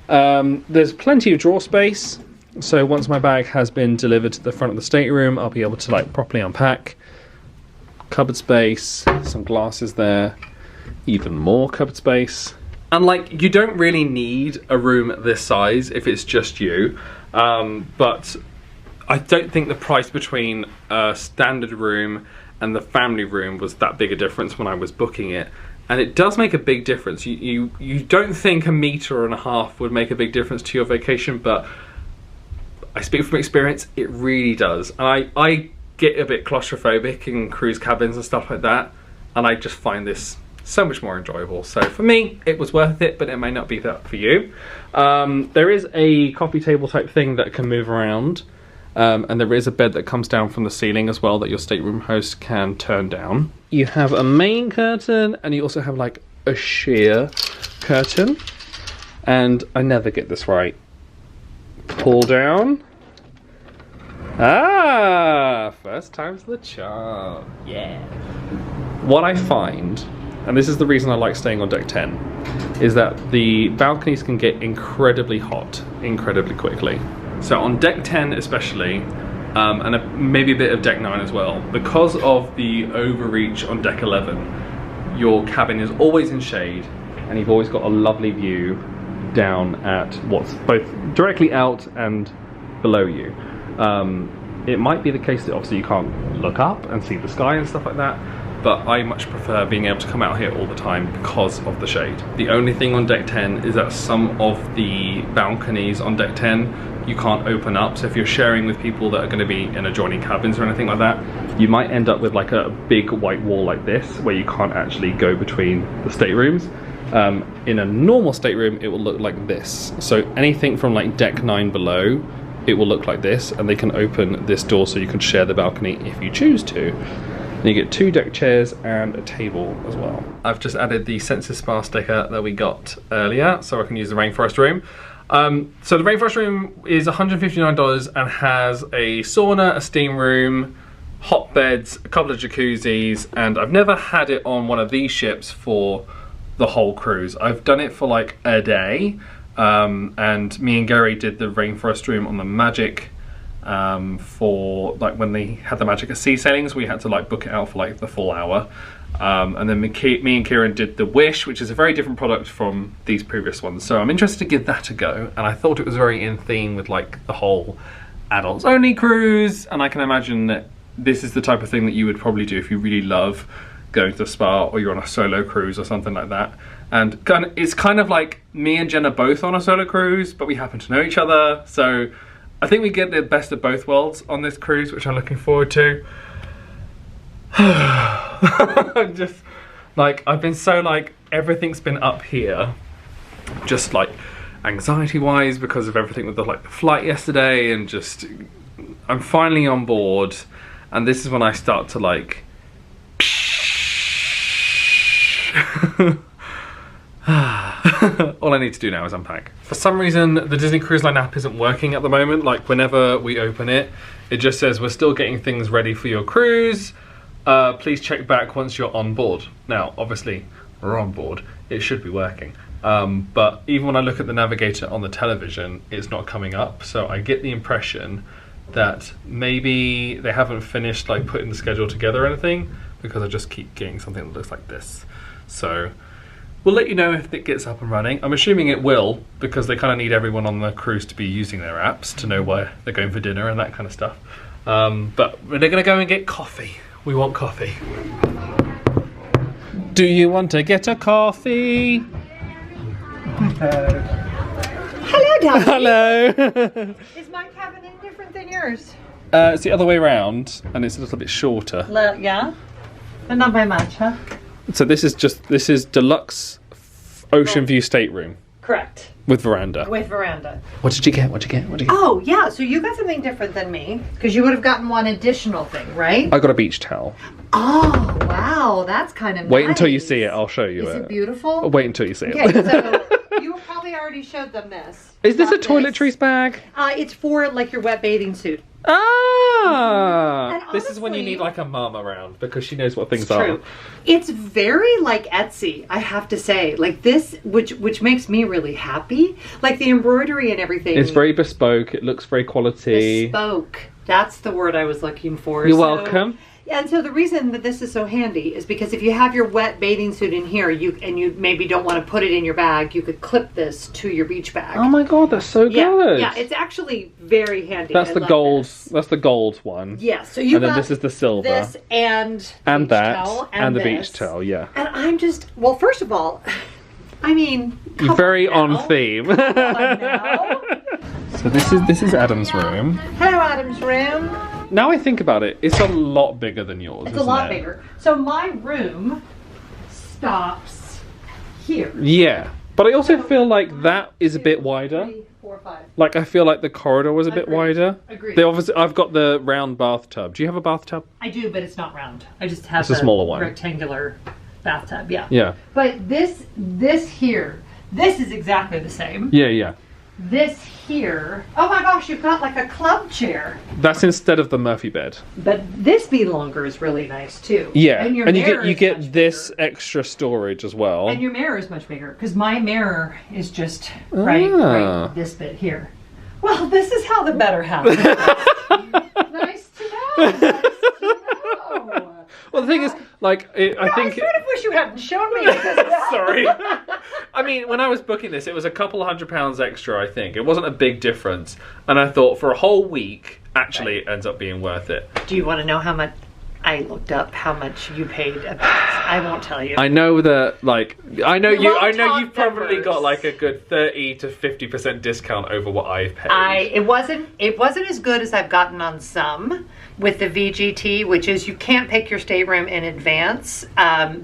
There's plenty of drawer space, so once my bag has been delivered to the front of the stateroom, I'll be able to like properly unpack. Cupboard space, some glasses there, even more cupboard space. And like, you don't really need a room this size if it's just you, but I don't think the price between a standard room and the family room was that big a difference when I was booking it. And it does make a big difference. You don't think a metre and a half would make a big difference to your vacation, but I speak from experience, it really does. And I get a bit claustrophobic in cruise cabins and stuff like that, and I just find this so much more enjoyable. So for me, it was worth it, but it may not be that for you. There is a coffee table type thing that can move around, and there is a bed that comes down from the ceiling as well that your stateroom host can turn down. You have a main curtain, and you also have like a sheer curtain, and I never get this right. Pull down. Ah, first time's the charm. Yeah. What I find, and this is the reason I like staying on deck 10, is that the balconies can get incredibly hot incredibly quickly. So on deck 10 especially, and maybe a bit of deck 9 as well, because of the overreach on deck 11, your cabin is always in shade, and you've always got a lovely view down at what's both directly out and below you. It might be the case that obviously you can't look up and see the sky and stuff like that, but I much prefer being able to come out here all the time because of the shade. The only thing on deck 10 is that some of the balconies on deck 10 you can't open up, so if you're sharing with people that are going to be in adjoining cabins or anything like that, you might end up with like a big white wall like this where you can't actually go between the staterooms. In a normal stateroom it will look like this, so anything from like deck 9 below, it will look like this, and they can open this door so you can share the balcony if you choose to. And you get 2 deck chairs and a table as well. I've just added the Senses Spa sticker that we got earlier, so I can use the Rainforest room. So the Rainforest room is $159 and has a sauna, a steam room, hot beds, a couple of jacuzzis, and I've never had it on one of these ships for the whole cruise. I've done it for like a day, and me and Gary did the Rainforest room on the Magic for like when they had the Magic at Sea Sailings. We had to like book it out for like the full hour, and then me and Kieran did the Wish, which is a very different product from these previous ones, so I'm interested to give that a go. And I thought it was very in theme with like the whole adults only cruise, and I can imagine that this is the type of thing that you would probably do if you really love going to the spa, or you're on a solo cruise or something like that. And it's kind of like me and Jen are both on a solo cruise, but we happen to know each other, so I think we get the best of both worlds on this cruise, which I'm looking forward to. Just like, I've been so like, everything's been up here, just like anxiety-wise because of everything with the flight yesterday, and just I'm finally on board, and this is when I start to like. All I need to do now is unpack. For some reason, the Disney Cruise Line app isn't working at the moment. Like whenever we open it, it just says we're still getting things ready for your cruise. Please check back once you're on board. Now, obviously, we're on board. It should be working. But even when I look at the navigator on the television, it's not coming up. So I get the impression that maybe they haven't finished like putting the schedule together or anything, because I just keep getting something that looks like this. So we'll let you know if it gets up and running. I'm assuming it will, because they kind of need everyone on the cruise to be using their apps to know where they're going for dinner and that kind of stuff. But they're going to go and get coffee. We want coffee. Do you want to get a coffee? Hello, darling. Hello. Is my cabin any different than yours? It's the other way around, and it's a little bit shorter. Yeah, but not by much, huh? So this is deluxe ocean view stateroom Correct. with veranda. With veranda. What did you get? What'd you get? What'd you get? Oh, yeah, so you got something different than me, because you would have gotten one additional thing, right? I got a beach towel. Oh, wow, that's kind of Wait nice. until you see it. I'll show you Is it. it beautiful? Wait until you see it. Okay, so you probably already showed them this. Is this a Not toiletries bag? It's for, like, your wet bathing suit. Ah! And This is when you honestly- need like a mum around, because she knows what things It's are. true. It's very like Etsy, I have to say. Like this, which makes me really happy. Like the embroidery and everything. It's very bespoke. It looks very quality. bespoke. That's the word I was looking for. You're So- welcome. And so the reason that this is so handy is because if you have your wet bathing suit in here, you maybe don't want to put it in your bag, you could clip this to your beach bag. Oh my god, that's so good. Yeah, it's actually very handy. That's I the love gold. this. That's the gold one. Yeah, so you And then got this is the silver. this and And beach that. towel And the this. beach towel. Yeah. And I'm just, well, first of all, I mean, You're very on on theme. now. So this is Adam's room. Hello, Adam's room. Now I think about it, it's a lot bigger than yours. It's a isn't lot it? bigger. So my room stops here. Yeah, but I also feel like that is a bit wider. 3, 4, 5. Like I feel like the corridor was a bit Agreed. wider. Agreed. They obviously, I've got the round bathtub. Do you have a bathtub? I do, but it's not round. I just have It's a smaller one. rectangular bathtub. Yeah. Yeah. But this here, this is exactly the same. Yeah, yeah. This here, oh my gosh, you've got like a club chair. That's instead of the Murphy bed. But this being longer is really nice too. Yeah, and, your and you mirror is get much this bigger. extra storage as well. And your mirror is much bigger because my mirror is just Ah. right this bit here. Well, this is how the better half is. Nice to know. Nice to know. Well, the thing is, like, I think. I sort of wish you hadn't shown me because of that. Sorry. I mean, when I was booking this, it was a couple £100 extra, I think. It wasn't a big difference. And I thought for a whole week, actually, it ends up being worth it. Do you want to know how much? I looked up how much you paid a piece. I won't tell you. I know that, like, I know We won't you've talk probably numbers. got like a good 30 to 50% discount over what I've paid. It wasn't as good as I've gotten on some with the VGT, which is you can't pick your stateroom in advance.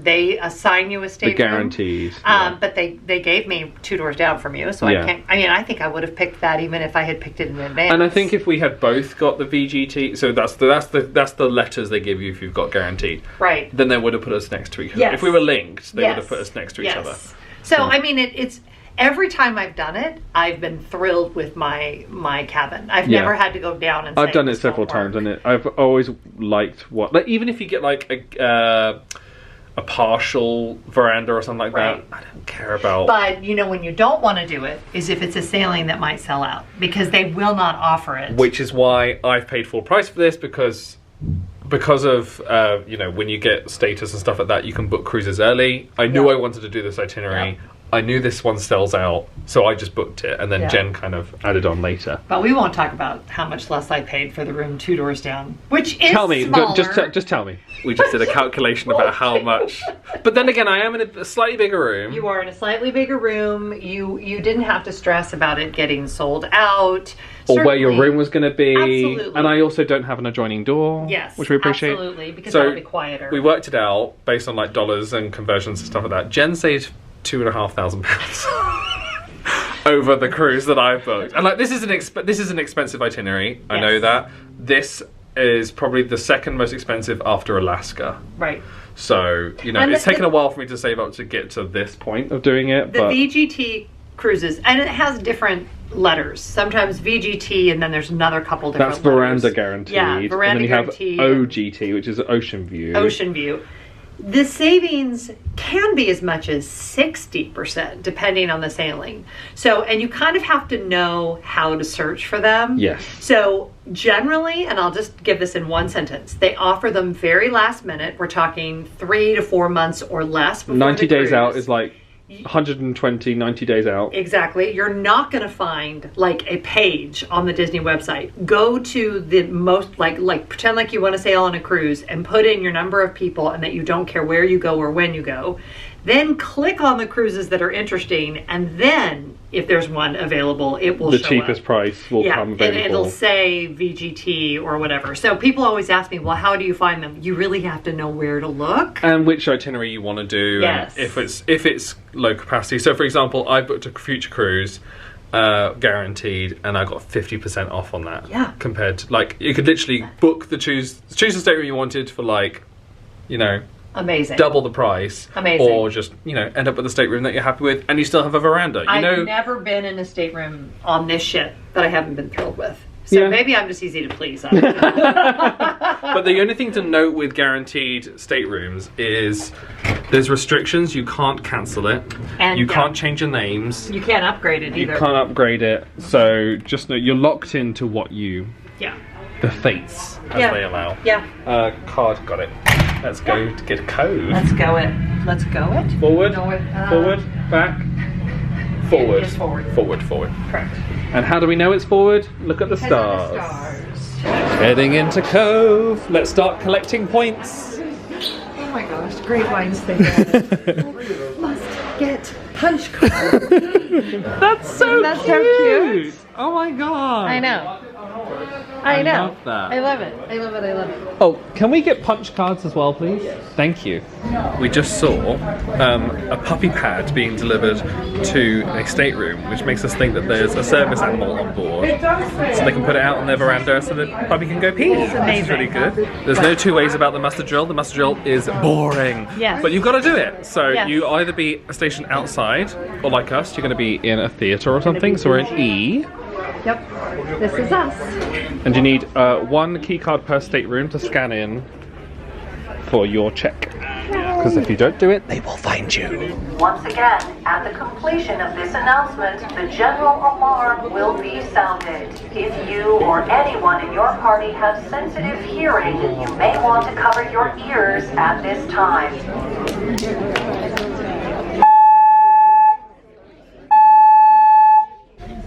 They assign you a stateroom. guaranteed, yeah. But they gave me 2 doors down from you, so Yeah. I can't. I mean, I think I would have picked that even if I had picked it in advance. And I think if we had both got the VGT, so that's the letters they give you if you've got guaranteed. Right. Then they would have put us next to each other. Yes. If we were linked, they Yes. would have put us next to each other. So I mean, it's every time I've done it, I've been thrilled with my cabin. I've Yeah. never had to go down and. I've say, done it "This several won't work." times, and I've always liked what, like, even if you get like a partial veranda or something like Right. that, I don't care about. But you know when you don't want to do it is if it's a sailing that might sell out because they will not offer it. Which is why I've paid full price for this, because of you know, when you get status and stuff like that, you can book cruises early. I knew Yeah. I wanted to do this itinerary. Yeah. I knew this one sells out, so I just booked it, and then Yeah. Jen kind of added on later. But we won't talk about how much less I paid for the room 2 doors down, which is Tell me, smaller. just tell me. We just did a calculation about how much. But then again, I am in a slightly bigger room. You are in a slightly bigger room. You didn't have to stress about it getting sold out. Or where your Certainly- room was going to be. Absolutely. And I also don't have an adjoining door. Yes, which we appreciate. absolutely, because So that'll be quieter. We worked it out based on like dollars and conversions and stuff like that. Jen saved £2,500. over the cruise that I've booked. And like, this is an expensive itinerary. I know that. This is probably the second most expensive after Alaska. Right. So, you know, it's taken a while for me to save up to get to this point of doing it. The VGT cruises, and it has different letters. Sometimes VGT, and then there's another couple different That's Veranda letters. Guaranteed. Yeah, Veranda and then you Guaranteed. have OGT, which is Ocean View. Ocean View. The savings can be as much as 60% depending on the sailing. So, and you kind of have to know how to search for them. Yes. So generally, and I'll just give this in one sentence, they offer them very last minute. We're talking 3 to 4 months or less before 90 the days cruise. like 120, 90 days out. Exactly. You're not going to find like a page on the Disney website. Go to the most, like pretend like you want to sail on a cruise and put in your number of people and that you don't care where you go or when you go. Then click on the cruises that are interesting, and then if there's one available, it will show The cheapest up. price will come available. And it'll say VGT or whatever. So people always ask me, well, how do you find them? You really have to know where to look. And which itinerary you want to do. Yes. And if it's low capacity. So for example, I booked a future cruise, guaranteed, and I got 50% off on that. Yeah. Compared to, like, you could literally book choose the stateroom you wanted for, like, you know, Amazing. double the price. Amazing. Or just, you know, end up with a stateroom that you're happy with, and you still have a veranda. I've never been in a stateroom on this ship that I haven't been thrilled with. So Yeah. maybe I'm just easy to please. I don't know. But the only thing to note with guaranteed staterooms is there's restrictions. You can't cancel it. And you can't change your names. You can't upgrade it You either. can't upgrade it. So just know you're locked into what you, Yeah. the fates, as Yeah. they allow. Yeah. Card, got it. Let's go to get a code. Let's go it. Let's go it. Forward, Go it. forward, back, forward. It is forward. Forward, forward. Correct. And how do we know it's forward? Look at the stars. Heading into Cove. Let's start collecting points. Oh my gosh, great wines thing. Must get punch card. That's so That's cute. so cute. Oh my god. I know. I know. love that. I love it. I love it. I love it. Oh, can we get punch cards as well, please? Thank you. We just saw a puppy pad being delivered to a stateroom, which makes us think that there's a service animal on board, so they can put it out on their veranda so the puppy can go pee. It's amazing. really good. There's no two ways about the mustard drill. The mustard drill is boring. Yes. But you've got to do it. So Yes. you either be stationed outside, or like us, you're going to be in a theatre or something. So we're in E. Yep. This is us. And you need one key card per stateroom to scan in for your check. Because if you don't do it, they will find you. Once again, at the completion of this announcement, the general alarm will be sounded. If you or anyone in your party has sensitive hearing, you may want to cover your ears at this time.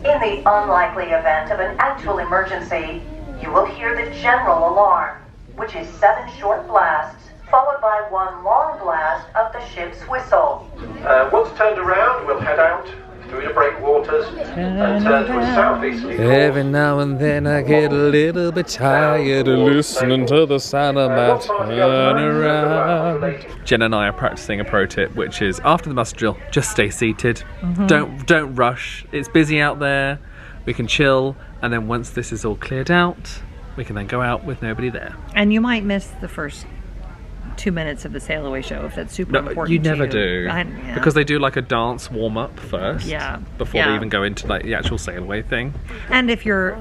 In the unlikely event of an actual emergency, you will hear the general alarm, which is 7 short blasts, followed by 1 long blast of the ship's whistle. Once turned around, we'll head out through the breakwaters and turn to a southeasterly course. Every now and then I get a little bit tired of listening to the sound of my turnaround. Jen and I are practicing a pro tip, which is after the mustard drill, just stay seated. Don't rush. It's busy out there. We can chill, and then once this is all cleared out, we can then go out with nobody there. And you might miss the first 2 minutes of the sail away show if that's super important. You never to do, yeah. because they do like a dance warm up first. Yeah. Before they Yeah. even go into like the actual sail away thing. And if you're,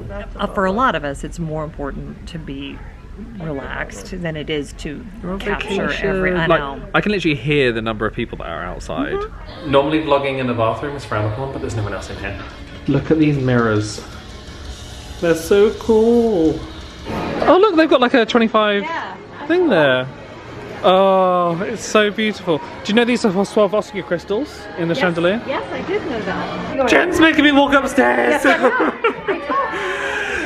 for a lot of us, it's more important to be relaxed than it is to capture every. I know. I can literally hear the number of people that are outside. Normally vlogging in the bathroom is frowned upon, but there's no one else in here. Look at these mirrors. They're so cool. Oh look, they've got like a 25 thing there. Oh, it's so beautiful. Do you know these are Swarovski crystals in the chandelier? Yes, I did know that. Jen's making me walk upstairs. Yes, I know.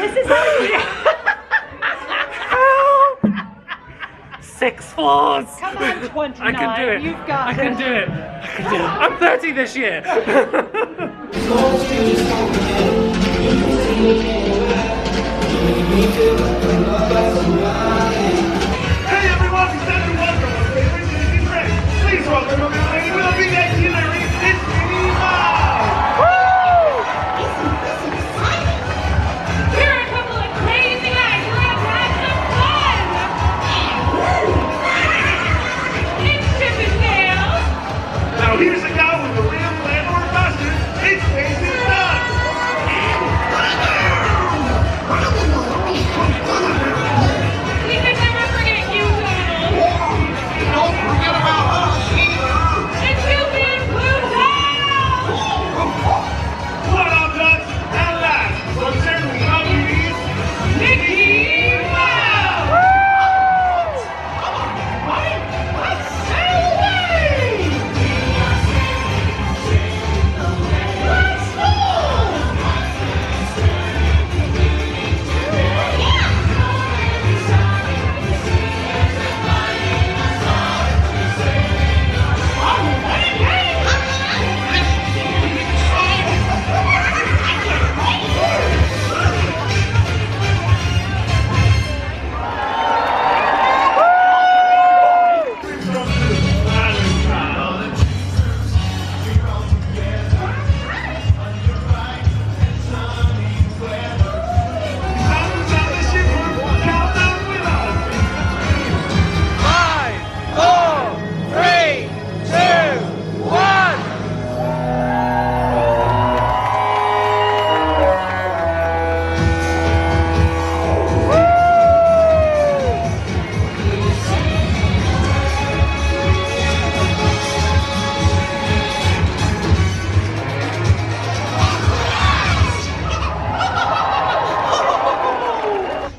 This is how 6 floors. Come on, 29. I can do it. You've got I can do it. I can do it. I'm 30 this year. Hey everyone, it's time to welcome our favorite Disney friend. Please welcome everybody. We'll be next year. It's Minnie Mouse. Now here's a guy with a real plan or mustard. His face is done. We can never forget you, Donald. Don't forget about us either. And Snoopy and Pluto! What up, nuts? At last, what's everybody's Mickey Mouse? Let's sail away! Let's go!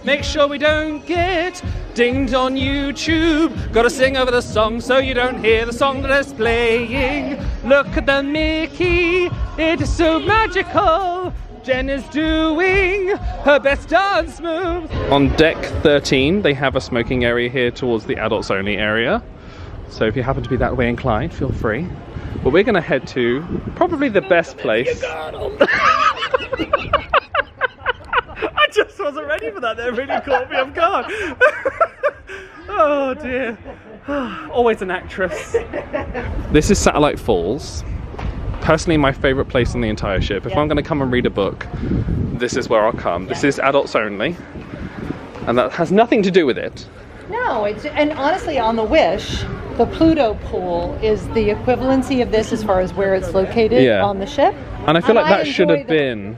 Make sure we don't get dinged on YouTube. Gotta sing over the song so you don't hear the song that is playing. Look at the Mickey, it is so magical. Jen is doing her best dance move. On deck 13, they have a smoking area here towards the adults only area. So if you happen to be that way inclined, feel free. But we're gonna head to probably the best place. I just wasn't ready for that. That really caught me off guard. Oh dear. Always an actress. This is Satellite Falls. Personally, my favourite place on the entire ship. If I'm going to come and read a book, this is where I'll come. This is adults only. And that has nothing to do with it. No, and honestly, on the Wish, the Pluto pool is the equivalency of this as far as where it's located on the ship. And I feel like that should have been.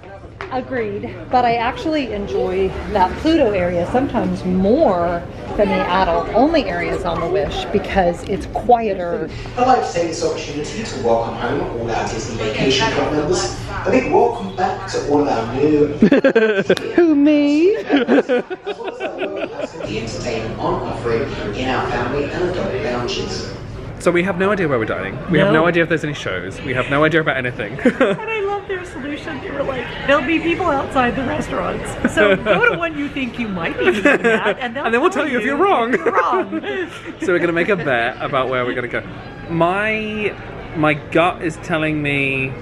Agreed, but I actually enjoy that Pluto area sometimes more than the adult-only areas on the Wish because it's quieter. I'd like to take this opportunity to welcome home all our Disney Vacation Club members. A big welcome back to all our new... Who, me? The entertainment on offering in our family and adult lounges. So we have no idea where we're dining. We have no idea if there's any shows. We have no idea about anything. And I love their solution. They were like, there'll be people outside the restaurants. So go to one you think you might be eating at, and then we'll tell you if you're wrong. If you're wrong. So we're going to make a bet about where we're going to go. My gut is telling me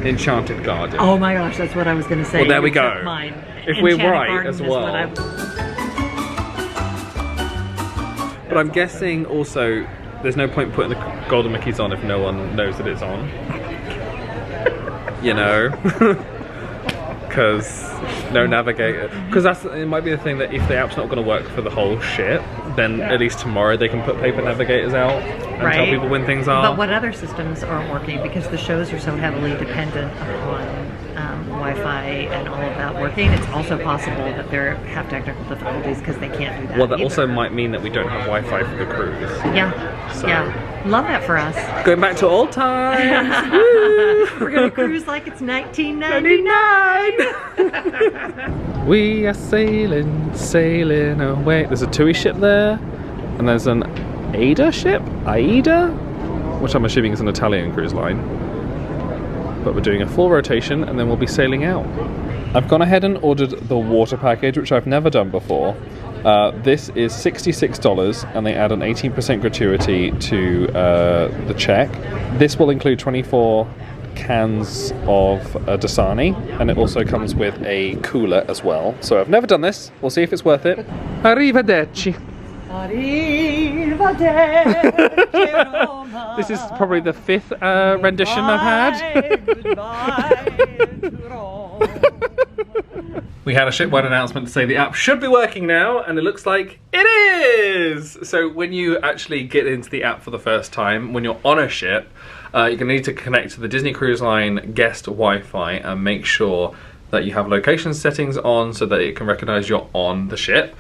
Enchanted Garden. Oh my gosh, that's what I was going to say. Well, there we go. Mine. If we're right as well. But I'm guessing also there's no point putting the Golden Mickeys on if no one knows that it's on. You know? Because no navigator. Because it might be the thing that if the app's not going to work for the whole ship, then at least tomorrow they can put paper navigators out and tell people when things are. But what other systems aren't working? Because the shows are so heavily dependent upon Wi-Fi and all of that working, it's also possible that they have technical difficulties because they can't do that. Well, that either. also might mean that we don't have Wi-Fi for the cruise. Yeah, So. yeah. Love that for us. Going back to old times. We're gonna cruise like it's 1999. We are sailing away. There's a TUI ship there, and there's an AIDA ship, which I'm assuming is an Italian cruise line. But we're doing a full rotation and then we'll be sailing out. I've gone ahead and ordered the water package, which I've never done before. This is $66 and they add an 18% gratuity to the check. This will include 24 cans of Dasani, and it also comes with a cooler as well. So I've never done this. We'll see if it's worth it. Arrivederci. This is probably the 5th rendition I've had. We had a shipwide announcement to say the app should be working now, and it looks like it is! So when you actually get into the app for the first time, when you're on a ship, you're going to need to connect to the Disney Cruise Line guest Wi-Fi and make sure that you have location settings on so that it can recognize you're on the ship.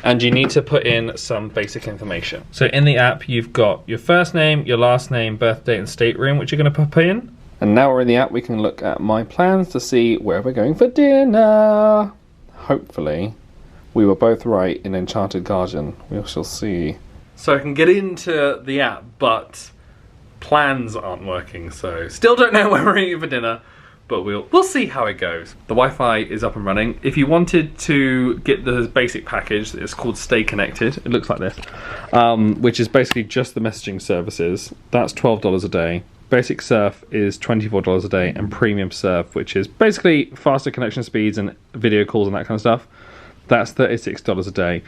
And you need to put in some basic information. So in the app, you've got your first name, your last name, birth date, and stateroom, which you're going to put in. And now we're in the app, we can look at my plans to see where we're going for dinner. Hopefully, we were both right in Enchanted Garden. We shall see. So I can get into the app, but plans aren't working, so still don't know where we're eating for dinner, but we'll see how it goes. The Wi-Fi is up and running. If you wanted to get the basic package, it's called Stay Connected. It looks like this, which is basically just the messaging services. That's $12 a day. Basic Surf is $24 a day, and Premium Surf, which is basically faster connection speeds and video calls and that kind of stuff, that's $36 a day.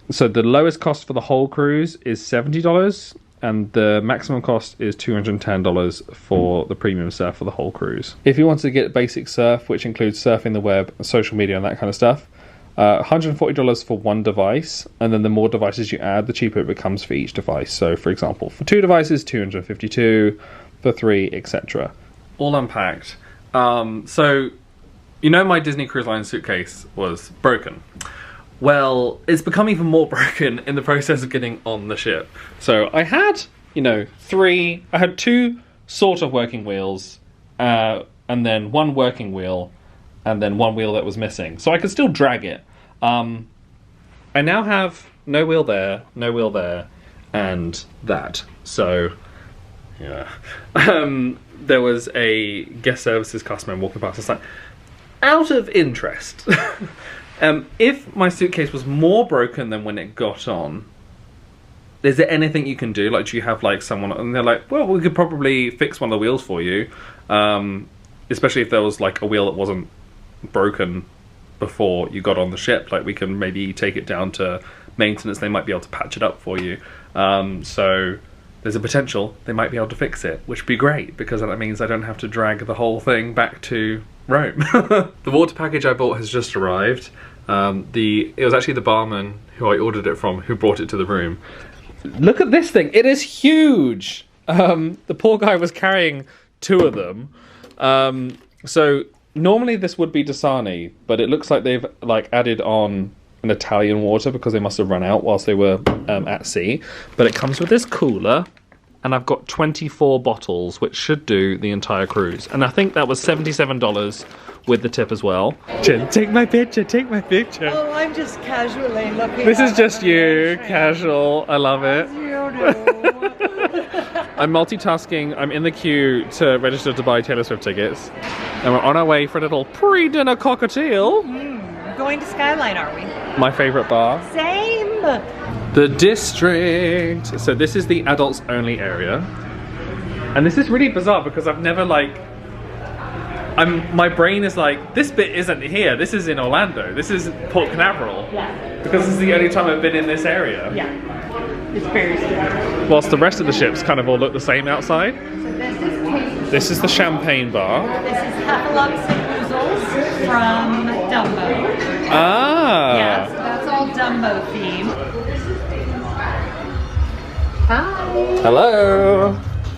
So the lowest cost for the whole cruise is $70, and the maximum cost is $210 for the Premium Surf for the whole cruise. If you want to get Basic Surf, which includes surfing the web, social media and that kind of stuff, $140 for one device, and then the more devices you add, the cheaper it becomes for each device. So for example, for 2 devices, $252, for 3, etc. All unpacked. So you know my Disney Cruise Line suitcase was broken. Well, it's become even more broken in the process of getting on the ship. So I had, I had 2 sort of working wheels, and then 1 working wheel, and then 1 wheel that was missing. So I could still drag it. I now have no wheel there, and that. So, yeah. There was a guest services customer walking past. It's like, out of interest, if my suitcase was more broken than when it got on, is there anything you can do? Like, do you have like someone, and they're like, well, we could probably fix one of the wheels for you. Especially if there was like a wheel that wasn't broken before you got on the ship. Like, we can maybe take it down to maintenance, they might be able to patch it up for you. So there's a potential they might be able to fix it, which would be great, because that means I don't have to drag the whole thing back to Rome. The water package I bought has just arrived. It was actually the barman who I ordered it from who brought it to the room. Look at this thing, it is huge. The poor guy was carrying 2 of them. So normally this would be Dasani, but it looks like they've added on an Italian water because they must have run out whilst they were at sea. But it comes with this cooler, and I've got 24 bottles, which should do the entire cruise. And I think that was $77 with the tip as well. Jen, take my picture, take my picture. Oh, I'm just casually looking. This is just you, casual. I love it. I'm multitasking. I'm in the queue to register to buy Taylor Swift tickets. And we're on our way for a little pre-dinner cockatiel. Going to Skyline, are we? My favourite bar. Same! The District. So this is the adults only area. And this is really bizarre because I've never my brain is like, this bit isn't here. This is in Orlando. This is Port Canaveral. Yeah. Because this is the only time I've been in this area. Yeah. It's very strange. Whilst the rest of the ships kind of all look the same outside. So this is the Champagne Bar. This is Heffalumps and Oozles from Dumbo. Ah. Yeah, so that's all Dumbo themed. Hi. Hello.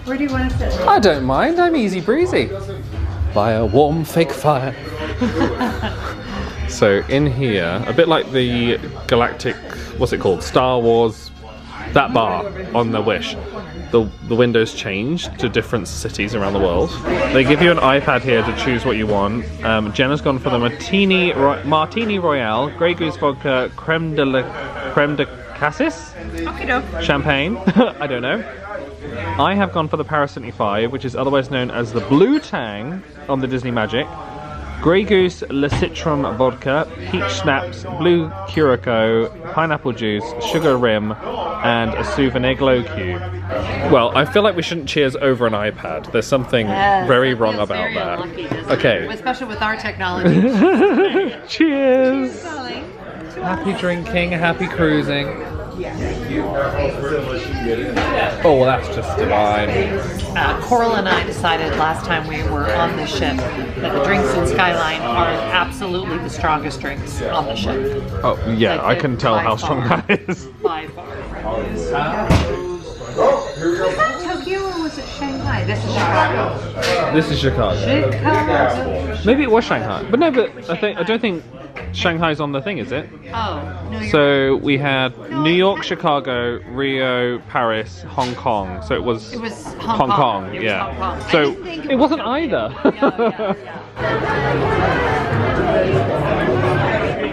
Where do you want to sit? I don't mind. I'm easy breezy. By a warm fake fire. So in here, a bit like the Galactic, what's it called? Star Wars, that bar on the Wish. The windows change to different cities around the world. They give you an iPad here to choose what you want. Jenna's gone for the Martini Royale, Grey Goose Vodka, Creme de Cassis? Champagne? I don't know. I have gone for the Paris 75, which is otherwise known as the Blue Tang on the Disney Magic. Grey Goose Le Citron Vodka, Peach Snaps, Blue Curacao, Pineapple Juice, Sugar Rim, and a Souvenir Glow Cube. Well, I feel like we shouldn't cheers over an iPad. There's something very wrong about that. Okay. Especially with our technology. Cheers! Happy drinking, happy cruising. Oh, well, that's just divine. Coral and I decided last time we were on the ship that the drinks in Skyline are absolutely the strongest drinks on the ship. Oh, yeah, Like, I can tell by how strong far. that is. By far. Oh, here we Was go. that Tokyo or was it Shanghai? This is Chicago. This is Chicago. Chicago. Maybe it was Shanghai. But no, but I don't think Shanghai's on the thing, is it? Oh, no, you're So we had New York, Chicago, Rio, Paris, Hong Kong. So it was It was Hong Kong. It was yeah. Hong Kong. I So didn't think it wasn't either.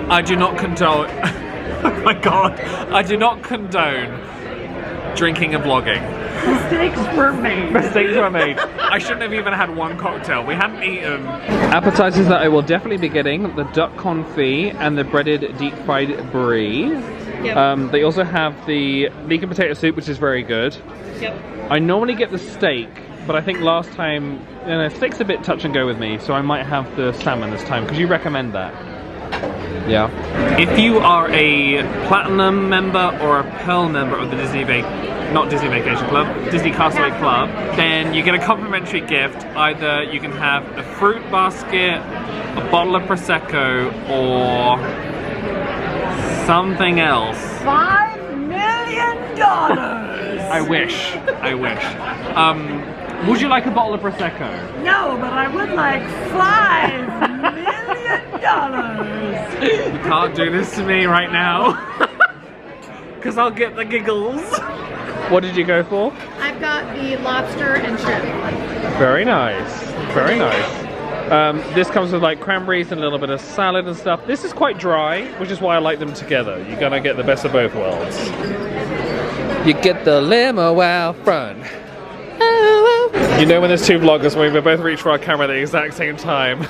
I do not condone. Oh my god! I do not condone drinking and vlogging. Mistakes were made. Mistakes were made. I shouldn't have even had one cocktail. We hadn't eaten. Appetizers that I will definitely be getting: the duck confit and the breaded deep fried brie. Yep. They also have the vegan potato soup, which is very good. Yep. I normally get the steak, but I think last time, steak's a bit touch and go with me, so I might have the salmon this time. Could you recommend that? Yeah. If you are a platinum member or a pearl member of the Disney Vacation Club, Disney Castaway Club, then you get a complimentary gift. Either you can have a fruit basket, a bottle of Prosecco, or something else. $5 million! I wish. Would you like a bottle of Prosecco? No, but I would like $5 million! You can't do this to me right now. Because I'll get the giggles. What did you go for? I've got the lobster and shrimp. Very nice. Very nice. This comes with like cranberries and a little bit of salad and stuff. This is quite dry, which is why I like them together. You're gonna get the best of both worlds. You get the limo out front. You know when there's two vloggers when we both reach for our camera at the exact same time. We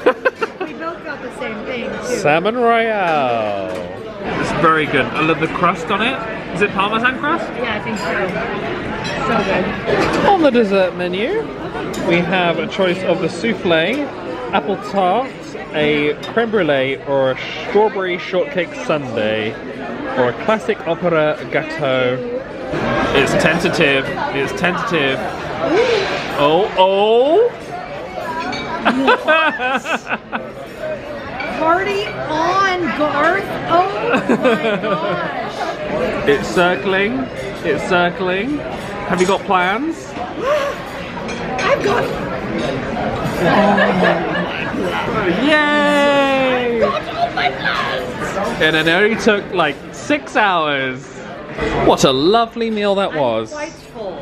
both got the same thing too. Salmon Royale. It's very good. I love the crust on it. Is it Parmesan crust? Yeah, I think so. So good. On the dessert menu, we have a choice of the souffle, apple tart, a creme brulee, or a strawberry shortcake sundae, or a classic opera gâteau. It's tentative. It's tentative. Oh. Party on, Garth! Oh my gosh! It's circling. It's circling. Have you got plans? I've got. Yay! I've got all my plans. And it only took like 6 hours. What a lovely meal that was. Quite full.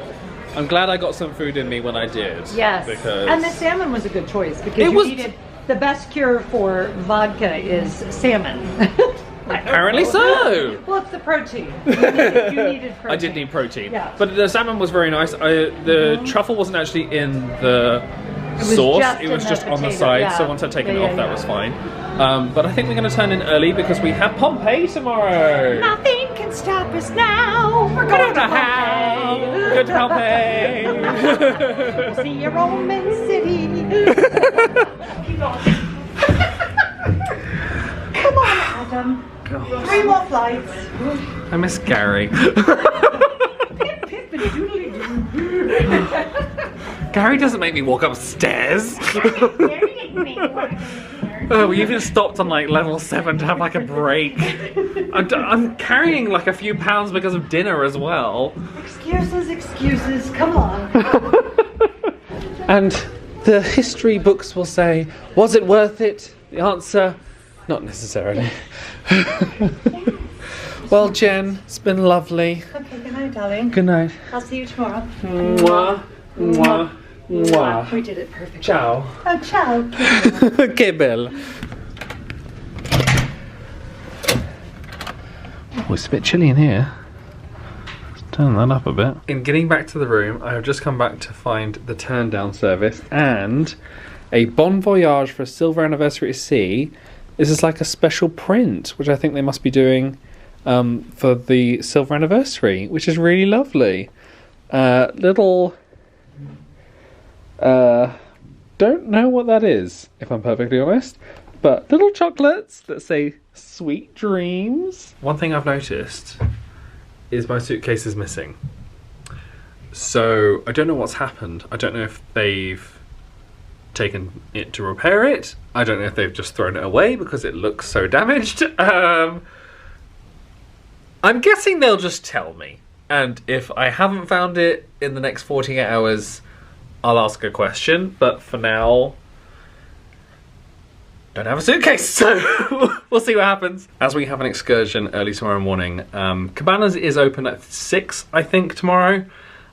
I'm glad I got some food in me when I did. Yes, Because and the salmon was a good choice because It you was- needed the best cure for vodka is salmon. apparently so. Well, it's the protein. You needed protein. I did need protein. Yeah. But the salmon was very nice. The truffle wasn't actually in the was sauce. just It was in the just on the potato, side. yeah. So once I'd taken Yeah, it off, yeah, that yeah. was fine. But I think we're going to turn in early because we have Pompeii tomorrow. Nothing can stop us now. We're I going don't know how. Good to Pompeii. See you, Roman City. Come on, Adam. 3 more flights. I miss Gary. Gary doesn't make me walk upstairs. Oh, we even stopped on like level 7 to have like a break. I'm carrying like a few pounds because of dinner as well. Excuses. Come on. And the history books will say, was it worth it? The answer, not necessarily. Well, Jen, it's been lovely. Okay, good night, darling. Good night. I'll see you tomorrow. Mwah, mwah, mwah. We did it perfectly. Ciao. Oh, ciao. Che bello. Oh, it's a bit chilly in here. Let's turn that up a bit. In getting back to the room, I have just come back to find the turn down service and a Bon Voyage for a silver anniversary at sea. This is like a special print, which I think they must be doing for the silver anniversary, which is really lovely. Little... don't know what that is, if I'm perfectly honest, but little chocolates that say sweet dreams. One thing I've noticed is my suitcase is missing. So I don't know what's happened. I don't know if they've taken it to repair it. I don't know if they've just thrown it away because it looks so damaged. I'm guessing they'll just tell me. And if I haven't found it in the next 48 hours, I'll ask a question. But for now, don't have a suitcase, so we'll see what happens. As we have an excursion early tomorrow morning, Cabanas is open at 6, I think, tomorrow.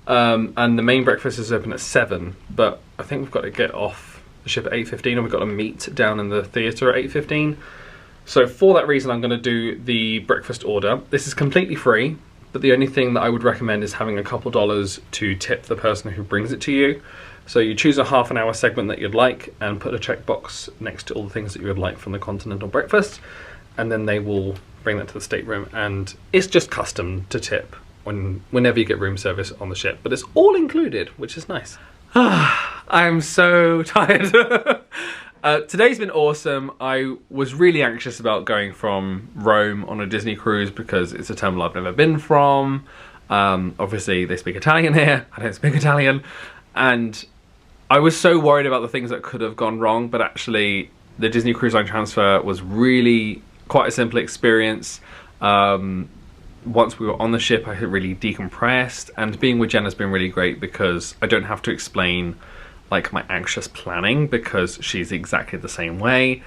And the main breakfast is open at 7, but I think we've got to get off the ship at 8:15 and we've got to meet down in the theatre at 8:15. So for that reason, I'm going to do the breakfast order. This is completely free, but the only thing that I would recommend is having a couple dollars to tip the person who brings it to you. So you choose a half an hour segment that you'd like and put a checkbox next to all the things that you would like from the continental breakfast, and then they will bring that to the stateroom, and it's just custom to tip whenever you get room service on the ship, but it's all included, which is nice. I'm so tired. Today's been awesome. I was really anxious about going from Rome on a Disney cruise because it's a terminal I've never been from. Obviously they speak Italian here, I don't speak Italian, and I was so worried about the things that could have gone wrong, but actually the Disney Cruise Line transfer was really quite a simple experience. Once we were on the ship, I had really decompressed, and being with Jen has been really great because I don't have to explain like my anxious planning because she's exactly the same way.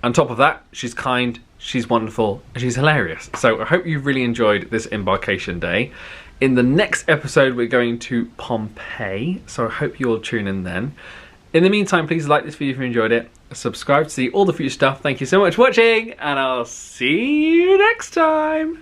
On top of that, she's kind, she's wonderful, and she's hilarious. So I hope you've really enjoyed this embarkation day. In the next episode, we're going to Pompeii, so I hope you'll tune in then. In the meantime, please like this video if you enjoyed it, subscribe to see all the future stuff. Thank you so much for watching, and I'll see you next time.